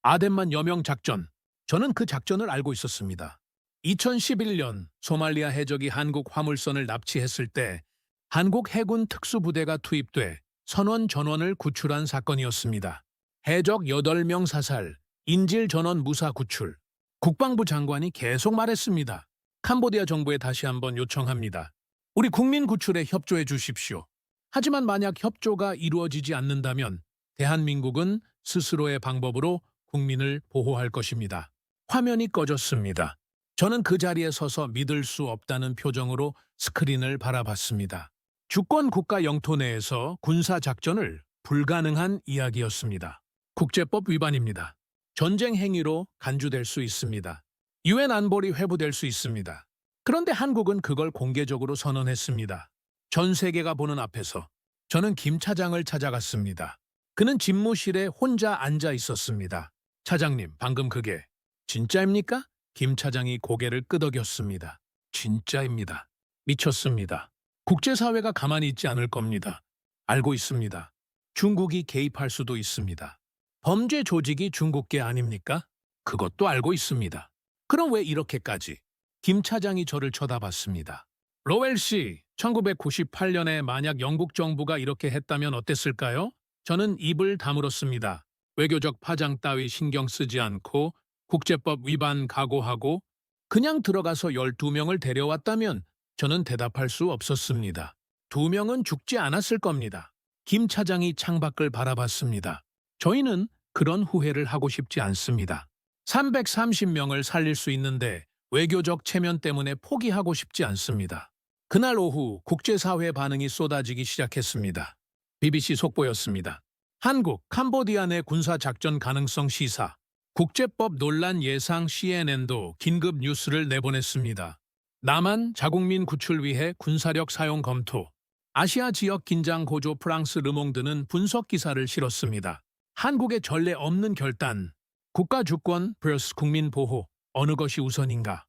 아덴만 여명 작전. 저는 그 작전을 알고 있었습니다. 2011년 소말리아 해적이 한국 화물선을 납치했을 때 한국 해군 특수부대가 투입돼 선원 전원을 구출한 사건이었습니다. 해적 8명 사살, 인질 전원 무사 구출. 국방부 장관이 계속 말했습니다. 캄보디아 정부에 다시 한번 요청합니다. 우리 국민 구출에 협조해 주십시오. 하지만 만약 협조가 이루어지지 않는다면 대한민국은 스스로의 방법으로 국민을 보호할 것입니다. 화면이 꺼졌습니다. 저는 그 자리에 서서 믿을 수 없다는 표정으로 스크린을 바라봤습니다. 주권 국가 영토 내에서 군사작전을 불가능한 이야기였습니다. 국제법 위반입니다. 전쟁 행위로 간주될 수 있습니다. 유엔 안보리 회부될 수 있습니다. 그런데 한국은 그걸 공개적으로 선언했습니다. 전 세계가 보는 앞에서 저는 김 차장을 찾아갔습니다. 그는 집무실에 혼자 앉아 있었습니다. 차장님, 방금 그게 진짜입니까? 김 차장이 고개를 끄덕였습니다. 진짜입니다. 미쳤습니다. 국제사회가 가만히 있지 않을 겁니다. 알고 있습니다. 중국이 개입할 수도 있습니다. 범죄 조직이 중국계 아닙니까? 그것도 알고 있습니다. 그럼 왜 이렇게까지? 김 차장이 저를 쳐다봤습니다. 로웰 씨, 1998년에 만약 영국 정부가 이렇게 했다면 어땠을까요? 저는 입을 다물었습니다. 외교적 파장 따위 신경 쓰지 않고 국제법 위반 각오하고 그냥 들어가서 12명을 데려왔다면 저는 대답할 수 없었습니다. 두 명은 죽지 않았을 겁니다. 김 차장이 창밖을 바라봤습니다. 저희는 그런 후회를 하고 싶지 않습니다. 330명을 살릴 수 있는데 외교적 체면 때문에 포기하고 싶지 않습니다. 그날 오후 국제사회 반응이 쏟아지기 시작했습니다. BBC 속보였습니다. 한국, 캄보디아 내 군사작전 가능성 시사, 국제법 논란 예상 CNN도 긴급 뉴스를 내보냈습니다. 남한 자국민 구출 위해 군사력 사용 검토, 아시아 지역 긴장 고조 프랑스 르몽드는 분석 기사를 실었습니다. 한국의 전례 없는 결단, 국가 주권 vs 국민 보호, 어느 것이 우선인가?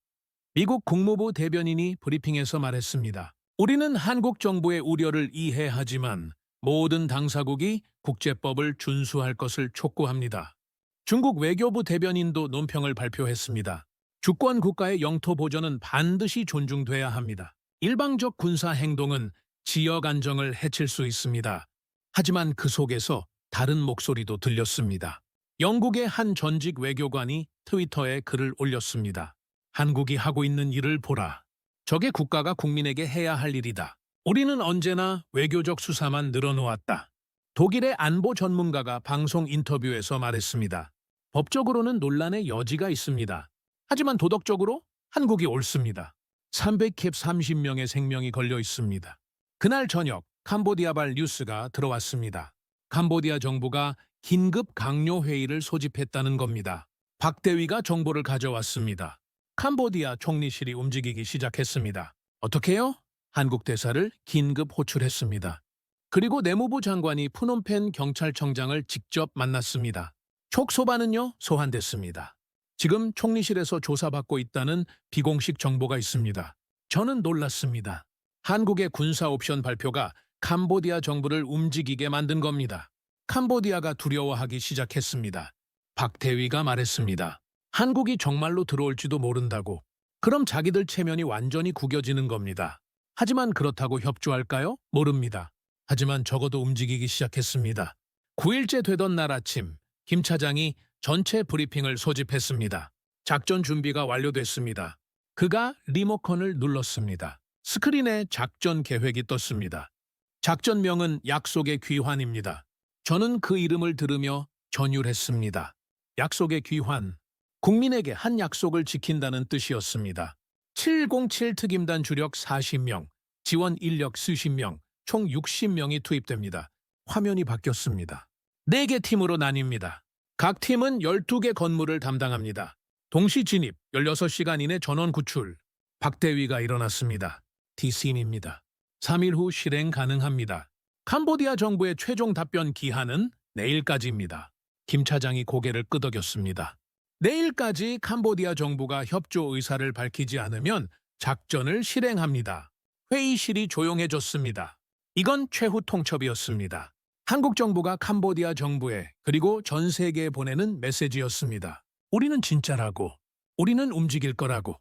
미국 국무부 대변인이 브리핑에서 말했습니다. 우리는 한국 정부의 우려를 이해하지만 모든 당사국이 국제법을 준수할 것을 촉구합니다. 중국 외교부 대변인도 논평을 발표했습니다. 주권 국가의 영토 보전은 반드시 존중돼야 합니다. 일방적 군사 행동은 지역 안정을 해칠 수 있습니다. 하지만 그 속에서 다른 목소리도 들렸습니다. 영국의 한 전직 외교관이 트위터에 글을 올렸습니다. 한국이 하고 있는 일을 보라. 저게 국가가 국민에게 해야 할 일이다. 우리는 언제나 외교적 수사만 늘어놓았다. 독일의 안보 전문가가 방송 인터뷰에서 말했습니다. 법적으로는 논란의 여지가 있습니다. 하지만 도덕적으로 한국이 옳습니다. 330명의 생명이 걸려 있습니다. 그날 저녁 캄보디아발 뉴스가 들어왔습니다. 캄보디아 정부가 긴급 강요 회의를 소집했다는 겁니다. 박 대위가 정보를 가져왔습니다. 캄보디아 총리실이 움직이기 시작했습니다. 어떻게요? 한국 대사를 긴급 호출했습니다. 그리고 내무부 장관이 푸놈펜 경찰청장을 직접 만났습니다. 촉소반은요, 소환됐습니다. 지금 총리실에서 조사받고 있다는 비공식 정보가 있습니다. 저는 놀랐습니다. 한국의 군사 옵션 발표가 캄보디아 정부를 움직이게 만든 겁니다. 캄보디아가 두려워하기 시작했습니다. 박 대위가 말했습니다. 한국이 정말로 들어올지도 모른다고. 그럼 자기들 체면이 완전히 구겨지는 겁니다. 하지만 그렇다고 협조할까요? 모릅니다. 하지만 적어도 움직이기 시작했습니다. 9일째 되던 날 아침, 김 차장이 전체 브리핑을 소집했습니다. 작전 준비가 완료됐습니다. 그가 리모컨을 눌렀습니다. 스크린에 작전 계획이 떴습니다. 작전명은 약속의 귀환입니다. 저는 그 이름을 들으며 전율했습니다. 약속의 귀환. 국민에게 한 약속을 지킨다는 뜻이었습니다. 707 특임단 주력 40명, 지원 인력 수십 명, 총 60명이 투입됩니다. 화면이 바뀌었습니다. 4개 팀으로 나뉩니다. 각 팀은 12개 건물을 담당합니다. 동시 진입, 16시간 이내 전원 구출. 박 대위가 일어났습니다. DC입니다. 3일 후 실행 가능합니다. 캄보디아 정부의 최종 답변 기한은 내일까지입니다. 김 차장이 고개를 끄덕였습니다. 내일까지 캄보디아 정부가 협조 의사를 밝히지 않으면 작전을 실행합니다. 회의실이 조용해졌습니다. 이건 최후 통첩이었습니다. 한국 정부가 캄보디아 정부에 그리고 전 세계에 보내는 메시지였습니다. 우리는 진짜라고. 우리는 움직일 거라고.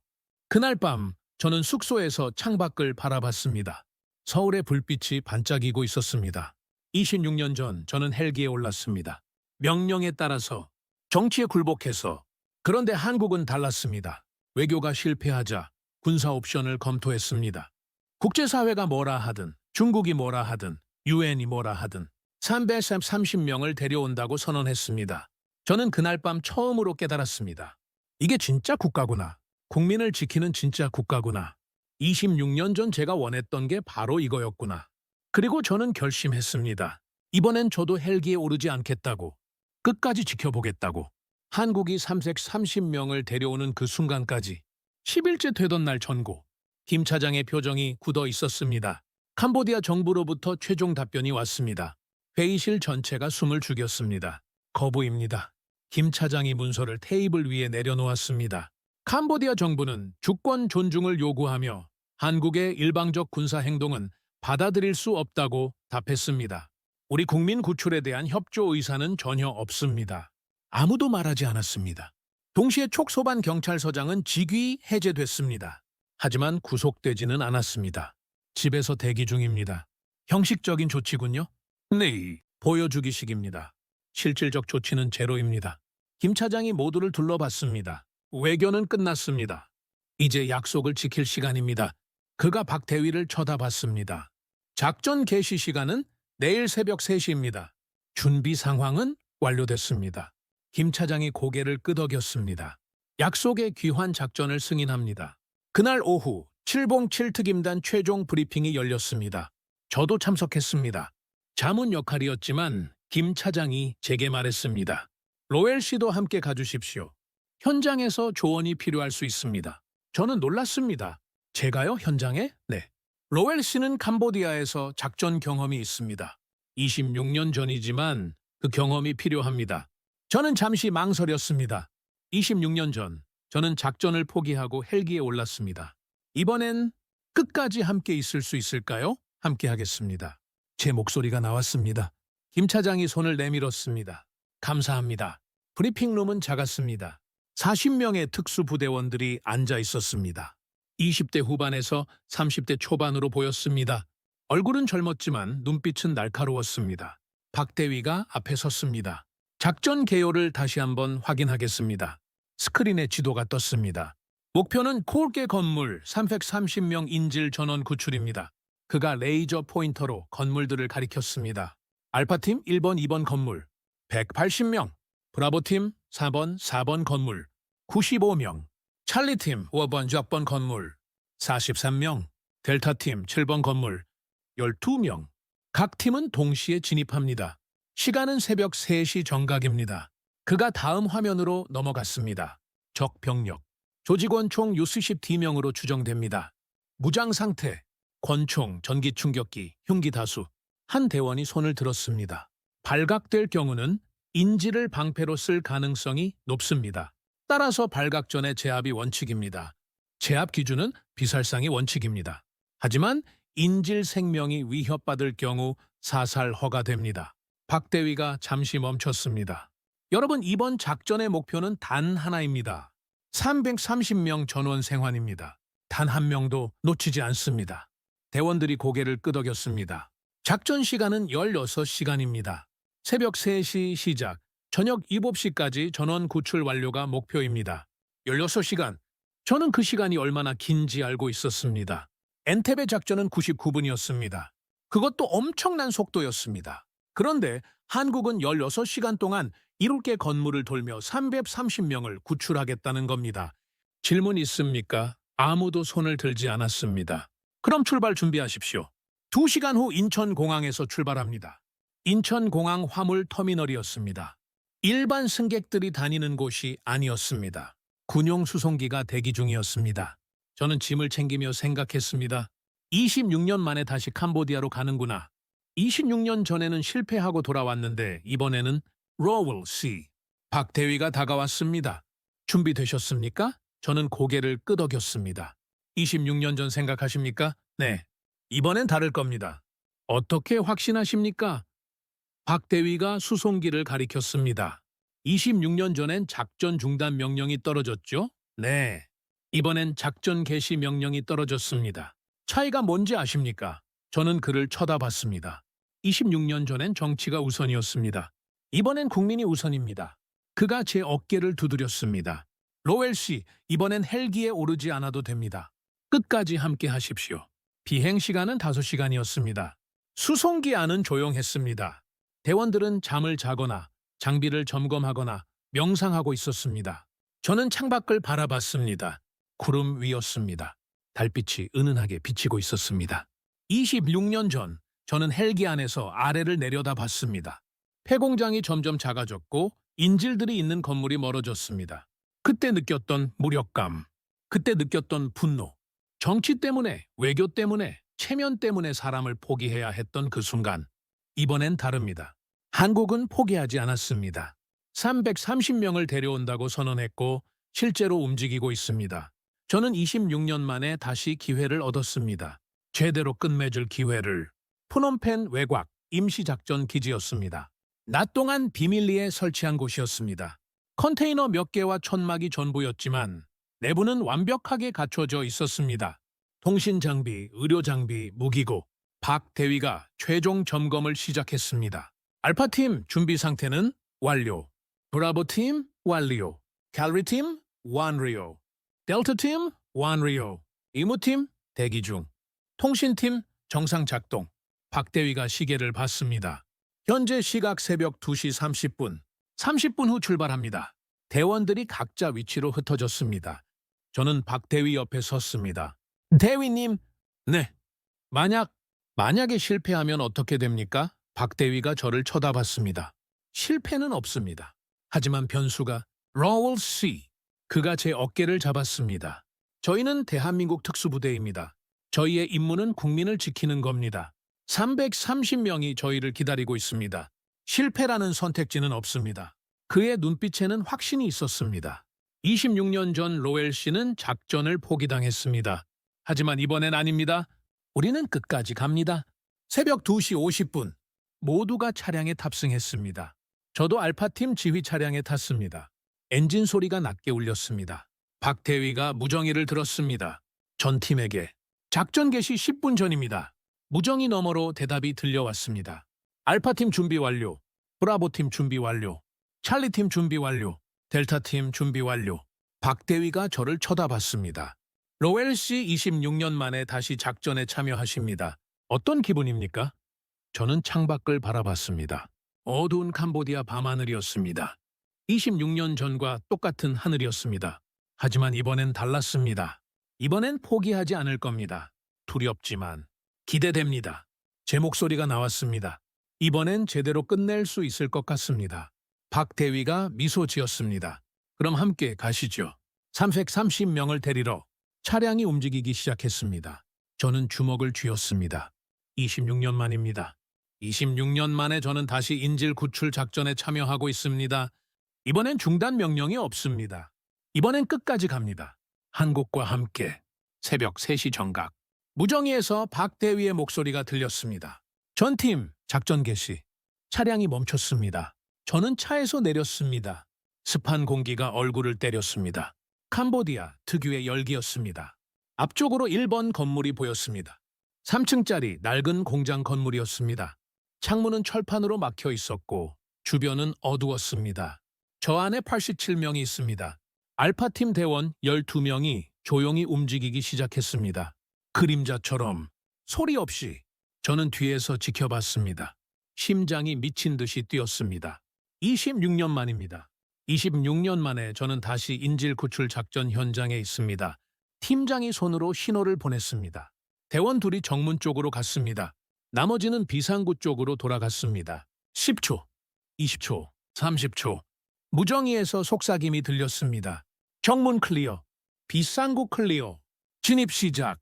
그날 밤 저는 숙소에서 창밖을 바라봤습니다. 서울의 불빛이 반짝이고 있었습니다. 26년 전 저는 헬기에 올랐습니다. 명령에 따라서, 정치에 굴복해서. 그런데 한국은 달랐습니다. 외교가 실패하자 군사 옵션을 검토했습니다. 국제사회가 뭐라 하든, 중국이 뭐라 하든, 유엔이 뭐라 하든 330명을 데려온다고 선언했습니다. 저는 그날 밤 처음으로 깨달았습니다. 이게 진짜 국가구나. 국민을 지키는 진짜 국가구나. 26년 전 제가 원했던 게 바로 이거였구나. 그리고 저는 결심했습니다. 이번엔 저도 헬기에 오르지 않겠다고. 끝까지 지켜보겠다고. 한국이 330명을 데려오는 그 순간까지 10일째 되던 날 전고. 김 차장의 표정이 굳어 있었습니다. 캄보디아 정부로부터 최종 답변이 왔습니다. 회의실 전체가 숨을 죽였습니다. 거부입니다. 김 차장이 문서를 테이블 위에 내려놓았습니다. 캄보디아 정부는 주권 존중을 요구하며 한국의 일방적 군사 행동은 받아들일 수 없다고 답했습니다. 우리 국민 구출에 대한 협조 의사는 전혀 없습니다. 아무도 말하지 않았습니다. 동시에 촉소반 경찰서장은 직위 해제됐습니다. 하지만 구속되지는 않았습니다. 집에서 대기 중입니다. 형식적인 조치군요? 네, 보여주기식입니다. 실질적 조치는 제로입니다. 김 차장이 모두를 둘러봤습니다. 외교는 끝났습니다. 이제 약속을 지킬 시간입니다. 그가 박 대위를 쳐다봤습니다. 작전 개시 시간은 내일 새벽 3시입니다. 준비 상황은 완료됐습니다. 김 차장이 고개를 끄덕였습니다. 약속의 귀환 작전을 승인합니다. 그날 오후 707 특임단 최종 브리핑이 열렸습니다. 저도 참석했습니다. 자문 역할이었지만 김 차장이 제게 말했습니다. 로엘 씨도 함께 가주십시오. 현장에서 조언이 필요할 수 있습니다. 저는 놀랐습니다. 제가요, 현장에? 네. 로엘 씨는 캄보디아에서 작전 경험이 있습니다. 26년 전이지만 그 경험이 필요합니다. 저는 잠시 망설였습니다. 26년 전, 저는 작전을 포기하고 헬기에 올랐습니다. 이번엔 끝까지 함께 있을 수 있을까요? 함께 하겠습니다. 제 목소리가 나왔습니다. 김 차장이 손을 내밀었습니다. 감사합니다. 브리핑룸은 작았습니다. 40명의 특수부대원들이 앉아 있었습니다. 20대 후반에서 30대 초반으로 보였습니다. 얼굴은 젊었지만 눈빛은 날카로웠습니다. 박 대위가 앞에 섰습니다. 작전 개요를 다시 한번 확인하겠습니다. 스크린에 지도가 떴습니다. 목표는 코올계 건물 330명 인질 전원 구출입니다. 그가 레이저 포인터로 건물들을 가리켰습니다. 알파팀 1번, 2번 건물 180명, 브라보팀 4번 건물 95명, 찰리팀 5번, 6번 건물 43명, 델타팀 7번 건물 12명. 각 팀은 동시에 진입합니다. 시간은 새벽 3시 정각입니다. 그가 다음 화면으로 넘어갔습니다. 적 병력. 조직원 총 60D명으로 추정됩니다. 무장 상태, 권총, 전기 충격기, 흉기 다수. 한 대원이 손을 들었습니다. 발각될 경우는 인지를 방패로 쓸 가능성이 높습니다. 따라서 발각 전의 제압이 원칙입니다. 제압 기준은 비살상이 원칙입니다. 하지만 인질 생명이 위협받을 경우 사살 허가됩니다. 박 대위가 잠시 멈췄습니다. 여러분, 이번 작전의 목표는 단 하나입니다. 330명 전원 생환입니다. 단 한 명도 놓치지 않습니다. 대원들이 고개를 끄덕였습니다. 작전 시간은 16시간입니다. 새벽 3시 시작, 저녁 7시까지 전원 구출 완료가 목표입니다. 16시간. 저는 그 시간이 얼마나 긴지 알고 있었습니다. 엔테베 작전은 99분이었습니다. 그것도 엄청난 속도였습니다. 그런데 한국은 16시간 동안 7개 건물을 돌며 330명을 구출하겠다는 겁니다. 질문 있습니까? 아무도 손을 들지 않았습니다. 그럼 출발 준비하십시오. 2시간 후 인천공항에서 출발합니다. 인천공항 화물 터미널이었습니다. 일반 승객들이 다니는 곳이 아니었습니다. 군용 수송기가 대기 중이었습니다. 저는 짐을 챙기며 생각했습니다. 26년 만에 다시 캄보디아로 가는구나. 26년 전에는 실패하고 돌아왔는데 이번에는 로웰 씨. 박 대위가 다가왔습니다. 준비되셨습니까? 저는 고개를 끄덕였습니다. 26년 전 생각하십니까? 네. 이번엔 다를 겁니다. 어떻게 확신하십니까? 박 대위가 수송기를 가리켰습니다. 26년 전엔 작전 중단 명령이 떨어졌죠? 네. 이번엔 작전 개시 명령이 떨어졌습니다. 차이가 뭔지 아십니까? 저는 그를 쳐다봤습니다. 26년 전엔 정치가 우선이었습니다. 이번엔 국민이 우선입니다. 그가 제 어깨를 두드렸습니다. 로웰 씨, 이번엔 헬기에 오르지 않아도 됩니다. 끝까지 함께 하십시오. 비행 시간은 5시간이었습니다. 수송기 안은 조용했습니다. 대원들은 잠을 자거나 장비를 점검하거나 명상하고 있었습니다. 저는 창밖을 바라봤습니다. 구름 위였습니다. 달빛이 은은하게 비치고 있었습니다. 26년 전, 저는 헬기 안에서 아래를 내려다봤습니다. 폐공장이 점점 작아졌고 인질들이 있는 건물이 멀어졌습니다. 그때 느꼈던 무력감, 그때 느꼈던 분노, 정치 때문에, 외교 때문에, 체면 때문에 사람을 포기해야 했던 그 순간. 이번엔 다릅니다. 한국은 포기하지 않았습니다. 330명을 데려온다고 선언했고 실제로 움직이고 있습니다. 저는 26년 만에 다시 기회를 얻었습니다. 제대로 끝맺을 기회를. 푸놈펜 외곽 임시작전 기지였습니다. 낮 동안 비밀리에 설치한 곳이었습니다. 컨테이너 몇 개와 천막이 전부였지만 내부는 완벽하게 갖춰져 있었습니다. 통신 장비, 의료 장비, 무기고. 박 대위가 최종 점검을 시작했습니다. 알파팀 준비 상태는 완료. 브라보팀 완료. 캘리팀 완료. 델타팀 완료. 이무팀 대기 중. 통신팀 정상 작동. 박대위가 시계를 봤습니다. 현재 시각 새벽 2시 30분. 30분 후 출발합니다. 대원들이 각자 위치로 흩어졌습니다. 저는 박대위 옆에 섰습니다. 대위님, 네. 만약에 실패하면 어떻게 됩니까? 박대위가 저를 쳐다봤습니다. 실패는 없습니다. 하지만 변수가 러월 C. 그가 제 어깨를 잡았습니다. 저희는 대한민국 특수부대입니다. 저희의 임무는 국민을 지키는 겁니다. 330명이 저희를 기다리고 있습니다. 실패라는 선택지는 없습니다. 그의 눈빛에는 확신이 있었습니다. 26년 전 로엘 씨는 작전을 포기당했습니다. 하지만 이번엔 아닙니다. 우리는 끝까지 갑니다. 새벽 2시 50분 모두가 차량에 탑승했습니다. 저도 알파팀 지휘 차량에 탔습니다. 엔진 소리가 낮게 울렸습니다. 박대위가 무정의를 들었습니다. 전 팀에게 작전 개시 10분 전입니다. 무정의 너머로 대답이 들려왔습니다. 알파팀 준비 완료, 브라보팀 준비 완료, 찰리팀 준비 완료, 델타팀 준비 완료. 박대위가 저를 쳐다봤습니다. 로엘 씨 26년 만에 다시 작전에 참여하십니다. 어떤 기분입니까? 저는 창밖을 바라봤습니다. 어두운 캄보디아 밤하늘이었습니다. 26년 전과 똑같은 하늘이었습니다. 하지만 이번엔 달랐습니다. 이번엔 포기하지 않을 겁니다. 두렵지만 기대됩니다. 제 목소리가 나왔습니다. 이번엔 제대로 끝낼 수 있을 것 같습니다. 박대위가 미소 지었습니다. 그럼 함께 가시죠. 330명을 데리러 차량이 움직이기 시작했습니다. 저는 주먹을 쥐었습니다. 26년 만입니다. 26년 만에 저는 다시 인질 구출 작전에 참여하고 있습니다. 이번엔 중단 명령이 없습니다. 이번엔 끝까지 갑니다. 한국과 함께 새벽 3시 정각. 무정의에서 박대위의 목소리가 들렸습니다. 전팀 작전 개시. 차량이 멈췄습니다. 저는 차에서 내렸습니다. 습한 공기가 얼굴을 때렸습니다. 캄보디아 특유의 열기였습니다. 앞쪽으로 1번 건물이 보였습니다. 3층짜리 낡은 공장 건물이었습니다. 창문은 철판으로 막혀 있었고 주변은 어두웠습니다. 저 안에 87명이 있습니다. 알파팀 대원 12명이 조용히 움직이기 시작했습니다. 그림자처럼 소리 없이 저는 뒤에서 지켜봤습니다. 심장이 미친 듯이 뛰었습니다. 26년 만입니다. 26년 만에 저는 다시 인질 구출 작전 현장에 있습니다. 팀장이 손으로 신호를 보냈습니다. 대원 둘이 정문 쪽으로 갔습니다. 나머지는 비상구 쪽으로 돌아갔습니다. 10초, 20초, 30초. 무정의에서 속삭임이 들렸습니다. 정문 클리어, 비상구 클리어, 진입 시작.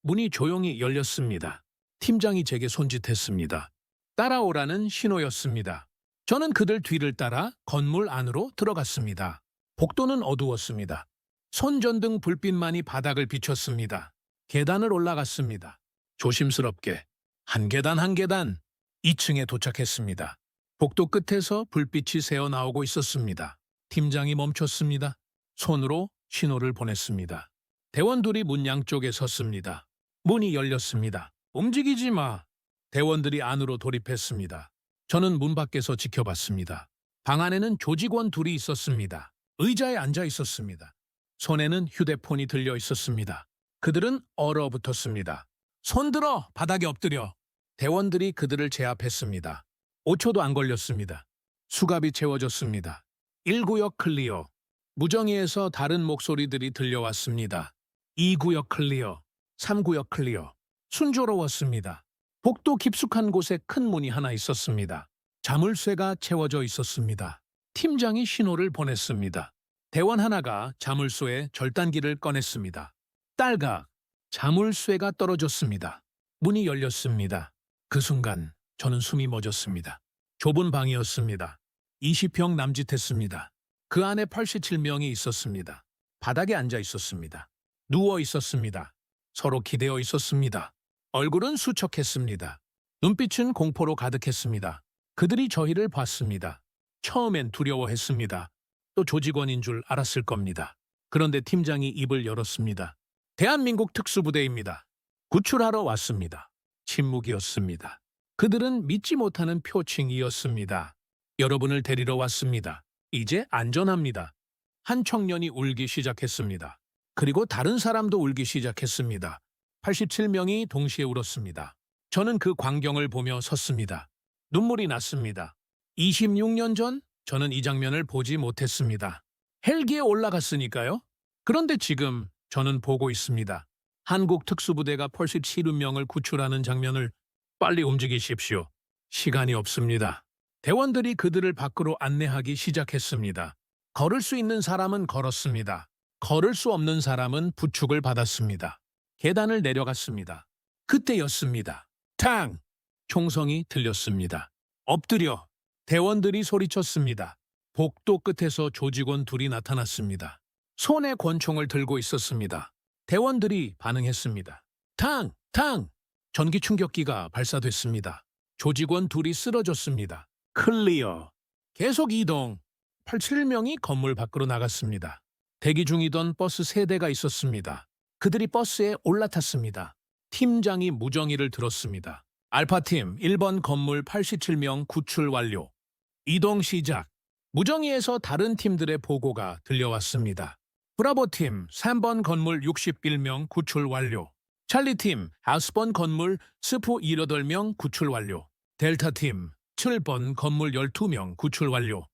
문이 조용히 열렸습니다. 팀장이 제게 손짓했습니다. 따라오라는 신호였습니다. 저는 그들 뒤를 따라 건물 안으로 들어갔습니다. 복도는 어두웠습니다. 손전등 불빛만이 바닥을 비췄습니다. 계단을 올라갔습니다. 조심스럽게 한 계단 한 계단 2층에 도착했습니다. 복도 끝에서 불빛이 새어나오고 있었습니다. 팀장이 멈췄습니다. 손으로 신호를 보냈습니다. 대원들이 문 양쪽에 섰습니다. 문이 열렸습니다. 움직이지 마. 대원들이 안으로 돌입했습니다. 저는 문 밖에서 지켜봤습니다. 방 안에는 조직원 둘이 있었습니다. 의자에 앉아 있었습니다. 손에는 휴대폰이 들려 있었습니다. 그들은 얼어붙었습니다. 손 들어! 바닥에 엎드려! 대원들이 그들을 제압했습니다. 5초도 안 걸렸습니다. 수갑이 채워졌습니다. 1구역 클리어. 무정의에서 다른 목소리들이 들려왔습니다. 2구역 클리어. 3구역 클리어. 순조로웠습니다. 복도 깊숙한 곳에 큰 문이 하나 있었습니다. 자물쇠가 채워져 있었습니다. 팀장이 신호를 보냈습니다. 대원 하나가 자물쇠의 절단기를 꺼냈습니다. 딸각, 자물쇠가 떨어졌습니다. 문이 열렸습니다. 그 순간 저는 숨이 멎었습니다. 좁은 방이었습니다. 20평 남짓했습니다. 그 안에 87명이 있었습니다. 바닥에 앉아 있었습니다. 누워 있었습니다. 서로 기대어 있었습니다. 얼굴은 수척했습니다. 눈빛은 공포로 가득했습니다. 그들이 저희를 봤습니다. 처음엔 두려워했습니다. 또 조직원인 줄 알았을 겁니다. 그런데 팀장이 입을 열었습니다. 대한민국 특수부대입니다. 구출하러 왔습니다. 침묵이었습니다. 그들은 믿지 못하는 표칭이었습니다. 여러분을 데리러 왔습니다. 이제 안전합니다. 한 청년이 울기 시작했습니다. 그리고 다른 사람도 울기 시작했습니다. 87명이 동시에 울었습니다. 저는 그 광경을 보며 섰습니다. 눈물이 났습니다. 26년 전 저는 이 장면을 보지 못했습니다. 헬기에 올라갔으니까요. 그런데 지금 저는 보고 있습니다. 한국 특수부대가 펄싯 70명을 구출하는 장면을. 빨리 움직이십시오. 시간이 없습니다. 대원들이 그들을 밖으로 안내하기 시작했습니다. 걸을 수 있는 사람은 걸었습니다. 걸을 수 없는 사람은 부축을 받았습니다. 계단을 내려갔습니다. 그때였습니다. 탕! 총성이 들렸습니다. 엎드려! 대원들이 소리쳤습니다. 복도 끝에서 조직원 둘이 나타났습니다. 손에 권총을 들고 있었습니다. 대원들이 반응했습니다. 탕! 탕! 전기 충격기가 발사됐습니다. 조직원 둘이 쓰러졌습니다. 클리어. 계속 이동. 87명이 건물 밖으로 나갔습니다. 대기 중이던 버스 3대가 있었습니다. 그들이 버스에 올라탔습니다. 팀장이 무정의를 들었습니다. 알파팀 1번 건물 87명 구출 완료. 이동 시작. 무정의에서 다른 팀들의 보고가 들려왔습니다. 브라보팀 3번 건물 61명 구출 완료. 찰리팀 5번 건물 스프 18명 구출 완료. 델타팀 7번 건물 12명 구출 완료.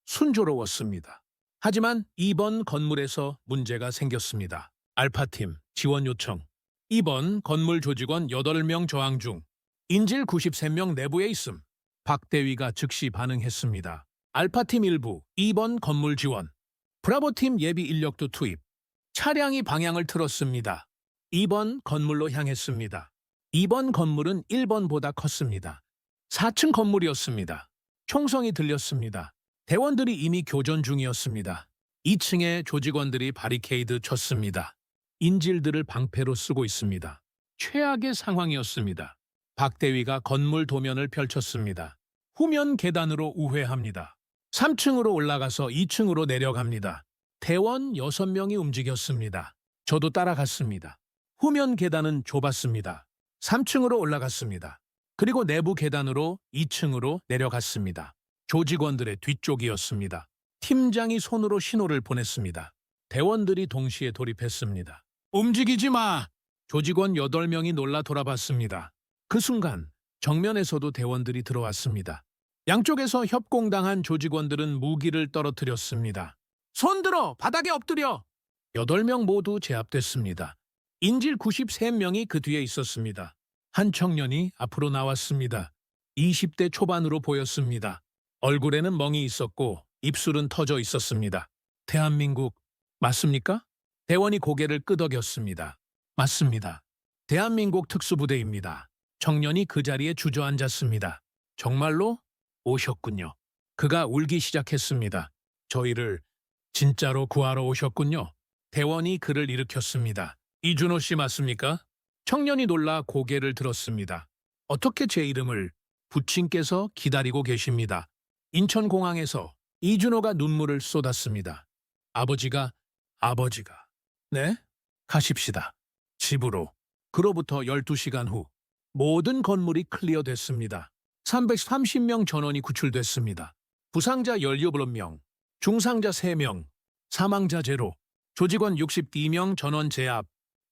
순조로웠습니다. 하지만 2번 건물에서 문제가 생겼습니다. 알파팀 지원 요청. 2번 건물 조직원 8명 저항 중. 인질 93명 내부에 있음. 박 대위가 즉시 반응했습니다. 알파팀 일부 2번 건물 지원. 브라보팀 예비 인력도 투입. 차량이 방향을 틀었습니다. 2번 건물로 향했습니다. 2번 건물은 1번보다 컸습니다. 4층 건물이었습니다. 총성이 들렸습니다. 대원들이 이미 교전 중이었습니다. 2층에 조직원들이 바리케이드 쳤습니다. 인질들을 방패로 쓰고 있습니다. 최악의 상황이었습니다. 박 대위가 건물 도면을 펼쳤습니다. 후면 계단으로 우회합니다. 3층으로 올라가서 2층으로 내려갑니다. 대원 6명이 움직였습니다. 저도 따라갔습니다. 후면 계단은 좁았습니다. 3층으로 올라갔습니다. 그리고 내부 계단으로 2층으로 내려갔습니다. 조직원들의 뒤쪽이었습니다. 팀장이 손으로 신호를 보냈습니다. 대원들이 동시에 돌입했습니다. 움직이지 마! 조직원 8명이 놀라 돌아봤습니다. 그 순간 정면에서도 대원들이 들어왔습니다. 양쪽에서 협공당한 조직원들은 무기를 떨어뜨렸습니다. 손 들어! 바닥에 엎드려! 8명 모두 제압됐습니다. 인질 93명이 그 뒤에 있었습니다. 한 청년이 앞으로 나왔습니다. 20대 초반으로 보였습니다. 얼굴에는 멍이 있었고 입술은 터져 있었습니다. 대한민국 맞습니까? 대원이 고개를 끄덕였습니다. 맞습니다. 대한민국 특수부대입니다. 청년이 그 자리에 주저앉았습니다. 정말로 오셨군요. 그가 울기 시작했습니다. 저희를 진짜로 구하러 오셨군요. 대원이 그를 일으켰습니다. 이준호 씨 맞습니까? 청년이 놀라 고개를 들었습니다. 어떻게 제 이름을 부친께서 기다리고 계십니다. 인천공항에서 이준호가 눈물을 쏟았습니다. 아버지가 네? 가십시다. 집으로. 그로부터 12시간 후 모든 건물이 클리어됐습니다. 330명 전원이 구출됐습니다. 부상자 17명, 중상자 3명, 사망자 제로, 조직원 62명 전원 제압,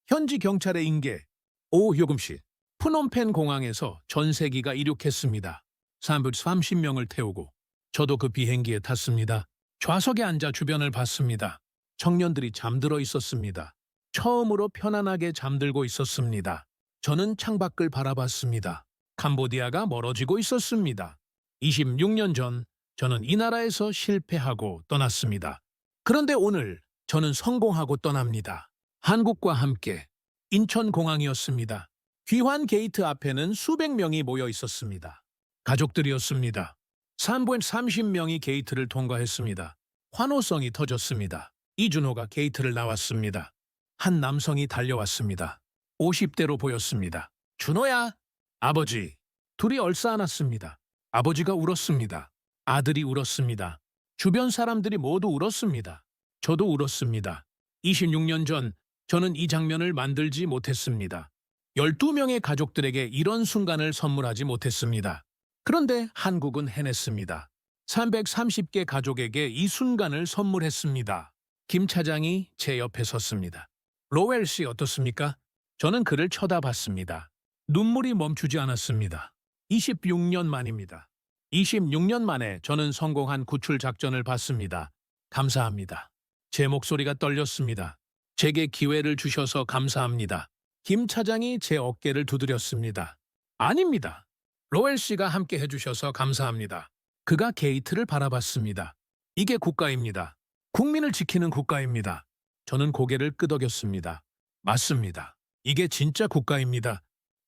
현지 경찰의 인계. 오후 요금시 푸놈펜 공항에서 전세기가 이륙했습니다. 330명을 태우고 저도 그 비행기에 탔습니다. 좌석에 앉아 주변을 봤습니다. 청년들이 잠들어 있었습니다. 처음으로 편안하게 잠들고 있었습니다. 저는 창밖을 바라봤습니다. 캄보디아가 멀어지고 있었습니다. 26년 전 저는 이 나라에서 실패하고 떠났습니다. 그런데 오늘 저는 성공하고 떠납니다. 한국과 함께 인천공항이었습니다. 귀환 게이트 앞에는 수백 명이 모여 있었습니다. 가족들이었습니다. 330명이 게이트를 통과했습니다. 환호성이 터졌습니다. 이준호가 게이트를 나왔습니다. 한 남성이 달려왔습니다. 50대로 보였습니다. 준호야! 아버지! 둘이 얼싸안았습니다. 아버지가 울었습니다. 아들이 울었습니다. 주변 사람들이 모두 울었습니다. 저도 울었습니다. 26년 전 저는 이 장면을 만들지 못했습니다. 12명의 가족들에게 이런 순간을 선물하지 못했습니다. 그런데 한국은 해냈습니다. 330개 가족에게 이 순간을 선물했습니다. 김 차장이 제 옆에 섰습니다. 로웰 씨 어떻습니까? 저는 그를 쳐다봤습니다. 눈물이 멈추지 않았습니다. 26년 만입니다. 26년 만에 저는 성공한 구출 작전을 봤습니다. 감사합니다. 제 목소리가 떨렸습니다. 제게 기회를 주셔서 감사합니다. 김 차장이 제 어깨를 두드렸습니다. 아닙니다. 로엘 씨가 함께 해주셔서 감사합니다. 그가 게이트를 바라봤습니다. 이게 국가입니다. 국민을 지키는 국가입니다. 저는 고개를 끄덕였습니다. 맞습니다. 이게 진짜 국가입니다.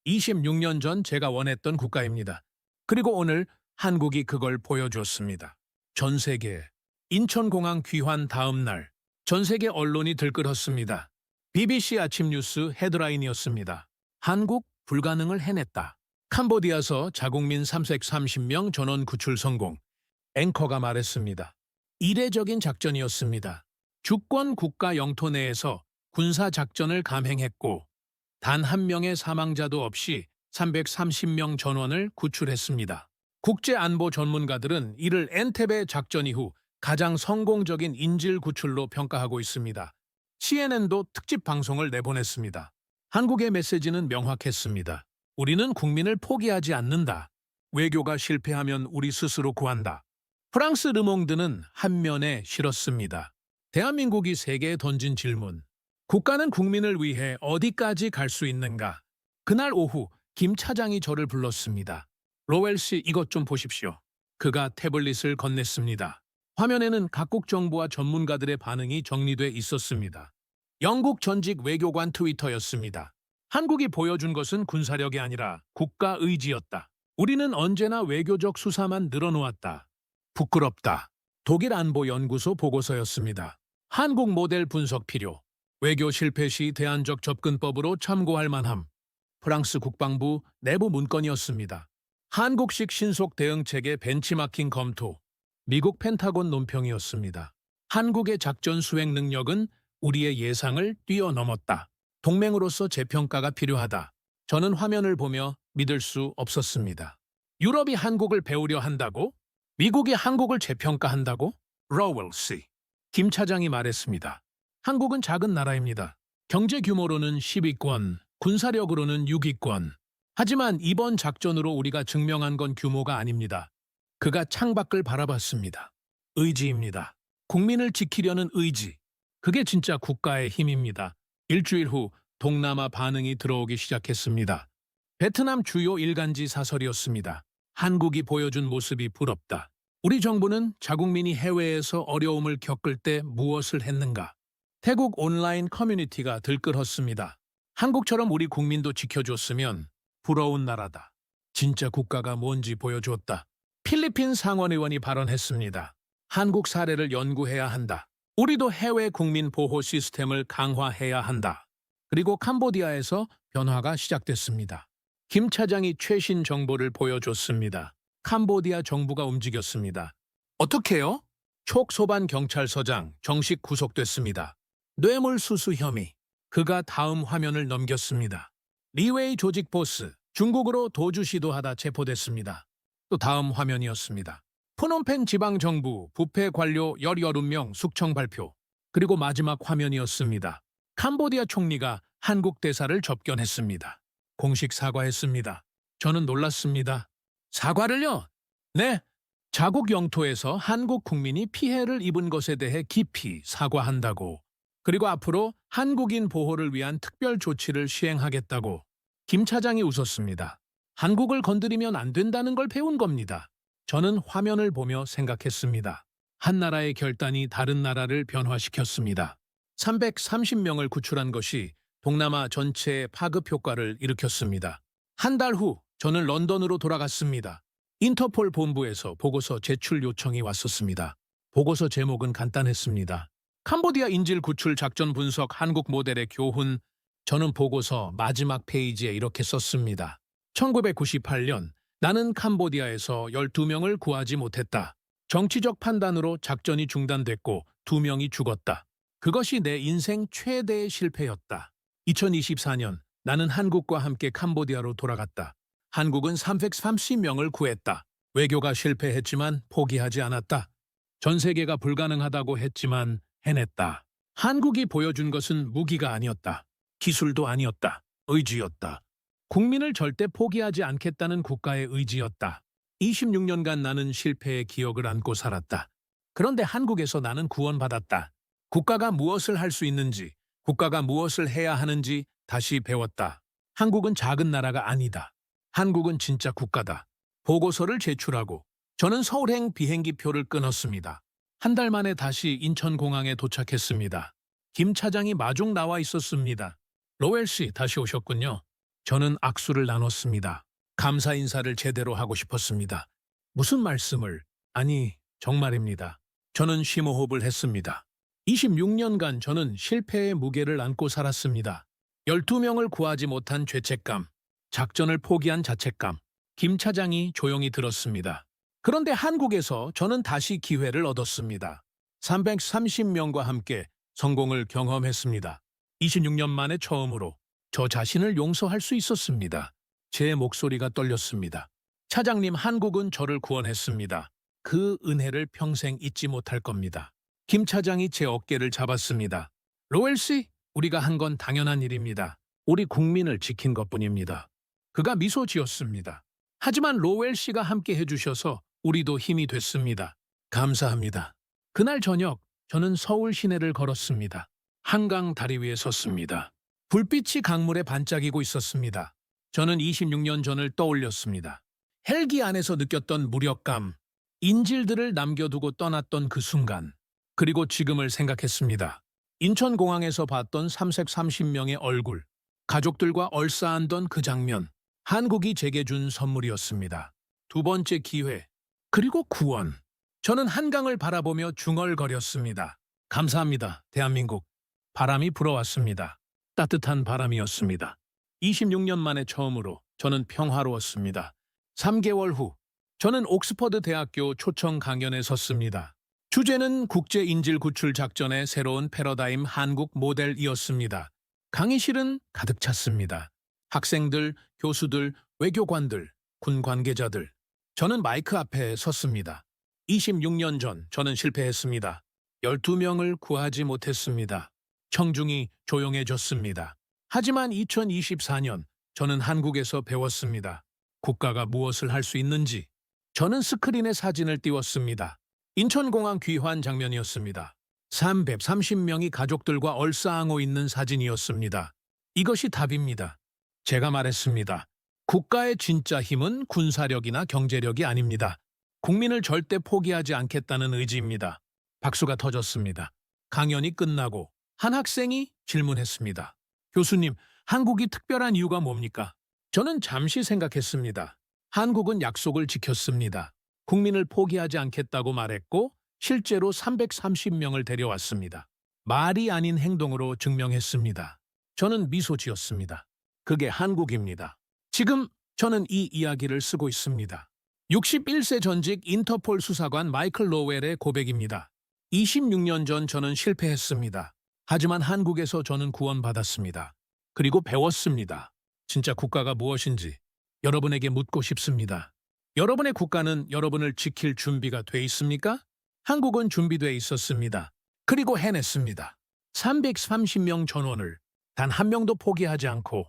26년 전 제가 원했던 국가입니다. 그리고 오늘 한국이 그걸 보여주었습니다. 전 세계, 인천공항 귀환 다음 날, 전 세계 언론이 들끓었습니다. BBC 아침 뉴스 헤드라인이었습니다. 한국 불가능을 해냈다. 캄보디아서 자국민 330명 전원 구출 성공. 앵커가 말했습니다. 이례적인 작전이었습니다. 주권 국가 영토 내에서 군사 작전을 감행했고 단 한 명의 사망자도 없이 330명 전원을 구출했습니다. 국제안보 전문가들은 이를 엔테베 작전 이후 가장 성공적인 인질 구출로 평가하고 있습니다. CNN도 특집 방송을 내보냈습니다. 한국의 메시지는 명확했습니다. 우리는 국민을 포기하지 않는다. 외교가 실패하면 우리 스스로 구한다. 프랑스 르몽드는 한 면에 실었습니다. 대한민국이 세계에 던진 질문. 국가는 국민을 위해 어디까지 갈 수 있는가? 그날 오후 김 차장이 저를 불렀습니다. 로웰 씨, 이것 좀 보십시오. 그가 태블릿을 건넸습니다. 화면에는 각국 정부와 전문가들의 반응이 정리돼 있었습니다. 영국 전직 외교관 트위터였습니다. 한국이 보여준 것은 군사력이 아니라 국가 의지였다. 우리는 언제나 외교적 수사만 늘어놓았다. 부끄럽다. 독일 안보연구소 보고서였습니다. 한국 모델 분석 필요. 외교 실패 시 대안적 접근법으로 참고할 만함. 프랑스 국방부 내부 문건이었습니다. 한국식 신속 대응체계 벤치마킹 검토. 미국 펜타곤 논평이었습니다. 한국의 작전 수행 능력은 우리의 예상을 뛰어넘었다. 동맹으로서 재평가가 필요하다. 저는 화면을 보며 믿을 수 없었습니다. 유럽이 한국을 배우려 한다고? 미국이 한국을 재평가한다고? 로웰 씨. 김 차장이 말했습니다. 한국은 작은 나라입니다. 경제 규모로는 10위권, 군사력으로는 6위권. 하지만 이번 작전으로 우리가 증명한 건 규모가 아닙니다. 그가 창밖을 바라봤습니다. 의지입니다. 국민을 지키려는 의지. 그게 진짜 국가의 힘입니다. 일주일 후 동남아 반응이 들어오기 시작했습니다. 베트남 주요 일간지 사설이었습니다. 한국이 보여준 모습이 부럽다. 우리 정부는 자국민이 해외에서 어려움을 겪을 때 무엇을 했는가? 태국 온라인 커뮤니티가 들끓었습니다. 한국처럼 우리 국민도 지켜줬으면 부러운 나라다. 진짜 국가가 뭔지 보여줬다. 필리핀 상원의원이 발언했습니다. 한국 사례를 연구해야 한다. 우리도 해외 국민 보호 시스템을 강화해야 한다. 그리고 캄보디아에서 변화가 시작됐습니다. 김 차장이 최신 정보를 보여줬습니다. 캄보디아 정부가 움직였습니다. 어떻게요? 촉소반 경찰서장 정식 구속됐습니다. 뇌물수수 혐의. 그가 다음 화면을 넘겼습니다. 리웨이 조직 보스, 중국으로 도주 시도하다 체포됐습니다. 또 다음 화면이었습니다. 푸놈펜 지방정부 부패 관료 18명 숙청 발표. 그리고 마지막 화면이었습니다. 캄보디아 총리가 한국 대사를 접견했습니다. 공식 사과했습니다. 저는 놀랐습니다. 사과를요? 네. 자국 영토에서 한국 국민이 피해를 입은 것에 대해 깊이 사과한다고. 그리고 앞으로 한국인 보호를 위한 특별 조치를 시행하겠다고. 김 차장이 웃었습니다. 한국을 건드리면 안 된다는 걸 배운 겁니다. 저는 화면을 보며 생각했습니다. 한 나라의 결단이 다른 나라를 변화시켰습니다. 330명을 구출한 것이 동남아 전체의 파급 효과를 일으켰습니다. 한 달 후 저는 런던으로 돌아갔습니다. 인터폴 본부에서 보고서 제출 요청이 왔었습니다. 보고서 제목은 간단했습니다. 캄보디아 인질 구출 작전 분석 한국 모델의 교훈. 저는 보고서 마지막 페이지에 이렇게 썼습니다. 1998년 나는 캄보디아에서 12명을 구하지 못했다. 정치적 판단으로 작전이 중단됐고 2명이 죽었다. 그것이 내 인생 최대의 실패였다. 2024년 나는 한국과 함께 캄보디아로 돌아갔다. 한국은 330명을 구했다. 외교가 실패했지만 포기하지 않았다. 전 세계가 불가능하다고 했지만 해냈다. 한국이 보여준 것은 무기가 아니었다. 기술도 아니었다. 의지였다. 국민을 절대 포기하지 않겠다는 국가의 의지였다. 26년간 나는 실패의 기억을 안고 살았다. 그런데 한국에서 나는 구원받았다. 국가가 무엇을 할 수 있는지, 국가가 무엇을 해야 하는지 다시 배웠다. 한국은 작은 나라가 아니다. 한국은 진짜 국가다. 보고서를 제출하고 저는 서울행 비행기표를 끊었습니다. 한 달 만에 다시 인천공항에 도착했습니다. 김 차장이 마중 나와 있었습니다. 로웰 씨 다시 오셨군요. 저는 악수를 나눴습니다. 감사 인사를 제대로 하고 싶었습니다. 무슨 말씀을? 아니, 정말입니다. 저는 심호흡을 했습니다. 26년간 저는 실패의 무게를 안고 살았습니다. 12명을 구하지 못한 죄책감, 작전을 포기한 자책감. 김 차장이 조용히 들었습니다. 그런데 한국에서 저는 다시 기회를 얻었습니다. 330명과 함께 성공을 경험했습니다. 26년 만에 처음으로 저 자신을 용서할 수 있었습니다. 제 목소리가 떨렸습니다. 차장님, 한국은 저를 구원했습니다. 그 은혜를 평생 잊지 못할 겁니다. 김 차장이 제 어깨를 잡았습니다. 로웰 씨, 우리가 한 건 당연한 일입니다. 우리 국민을 지킨 것뿐입니다. 그가 미소 지었습니다. 하지만 로웰 씨가 함께 해주셔서 우리도 힘이 됐습니다. 감사합니다. 그날 저녁 저는 서울 시내를 걸었습니다. 한강 다리 위에 섰습니다. 불빛이 강물에 반짝이고 있었습니다. 저는 26년 전을 떠올렸습니다. 헬기 안에서 느꼈던 무력감, 인질들을 남겨두고 떠났던 그 순간, 그리고 지금을 생각했습니다. 인천공항에서 봤던 330명의 얼굴, 가족들과 얼싸안던 그 장면, 한국이 제게 준 선물이었습니다. 두 번째 기회, 그리고 구원. 저는 한강을 바라보며 중얼거렸습니다. 감사합니다, 대한민국. 바람이 불어왔습니다. 따뜻한 바람이었습니다. 26년 만에 처음으로 저는 평화로웠습니다. 3개월 후, 저는 옥스퍼드 대학교 초청 강연에 섰습니다. 주제는 국제인질 구출 작전의 새로운 패러다임 한국 모델이었습니다. 강의실은 가득 찼습니다. 학생들, 교수들, 외교관들, 군 관계자들. 저는 마이크 앞에 섰습니다. 26년 전 저는 실패했습니다. 12명을 구하지 못했습니다. 청중이 조용해졌습니다. 하지만 2024년 저는 한국에서 배웠습니다. 국가가 무엇을 할 수 있는지. 저는 스크린에 사진을 띄웠습니다. 인천공항 귀환 장면이었습니다. 330명이 가족들과 얼싸안고 있는 사진이었습니다. 이것이 답입니다. 제가 말했습니다. 국가의 진짜 힘은 군사력이나 경제력이 아닙니다. 국민을 절대 포기하지 않겠다는 의지입니다. 박수가 터졌습니다. 강연이 끝나고 한 학생이 질문했습니다. 교수님, 한국이 특별한 이유가 뭡니까? 저는 잠시 생각했습니다. 한국은 약속을 지켰습니다. 국민을 포기하지 않겠다고 말했고 실제로 330명을 데려왔습니다. 말이 아닌 행동으로 증명했습니다. 저는 미소 지었습니다. 그게 한국입니다. 지금 저는 이 이야기를 쓰고 있습니다. 61세 전직 인터폴 수사관 마이클 로웰의 고백입니다. 26년 전 저는 실패했습니다. 하지만 한국에서 저는 구원받았습니다. 그리고 배웠습니다. 진짜 국가가 무엇인지 여러분에게 묻고 싶습니다. 여러분의 국가는 여러분을 지킬 준비가 돼 있습니까? 한국은 준비돼 있었습니다. 그리고 해냈습니다. 330명 전원을 단 한 명도 포기하지 않고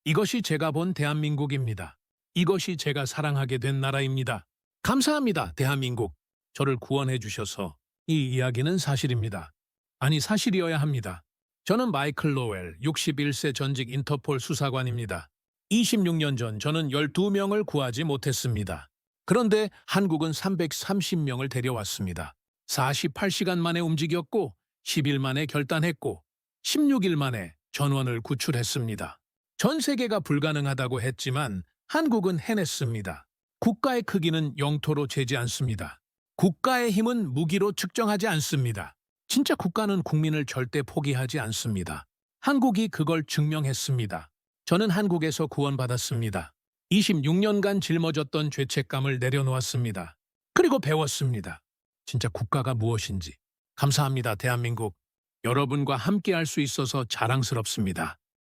이것이 제가 본 대한민국입니다. 이것이 제가 사랑하게 된 나라입니다. 감사합니다, 대한민국. 저를 구원해 주셔서. 이 이야기는 사실입니다. 아니, 사실이어야 합니다. 저는 마이클 로웰, 61세 전직 인터폴 수사관입니다. 26년 전 저는 12명을 구하지 못했습니다. 그런데 한국은 330명을 데려왔습니다. 48시간 만에 움직였고 10일 만에 결단했고 16일 만에 전원을 구출했습니다. 전 세계가 불가능하다고 했지만 한국은 해냈습니다. 국가의 크기는 영토로 재지 않습니다. 국가의 힘은 무기로 측정하지 않습니다. 진짜 국가는 국민을 절대 포기하지 않습니다. 한국이 그걸 증명했습니다. 저는 한국에서 구원받았습니다. 26년간 짊어졌던 죄책감을 내려놓았습니다. 그리고 배웠습니다. 진짜 국가가 무엇인지. 감사합니다, 대한민국. 여러분과 함께할 수 있어서 자랑스럽습니다.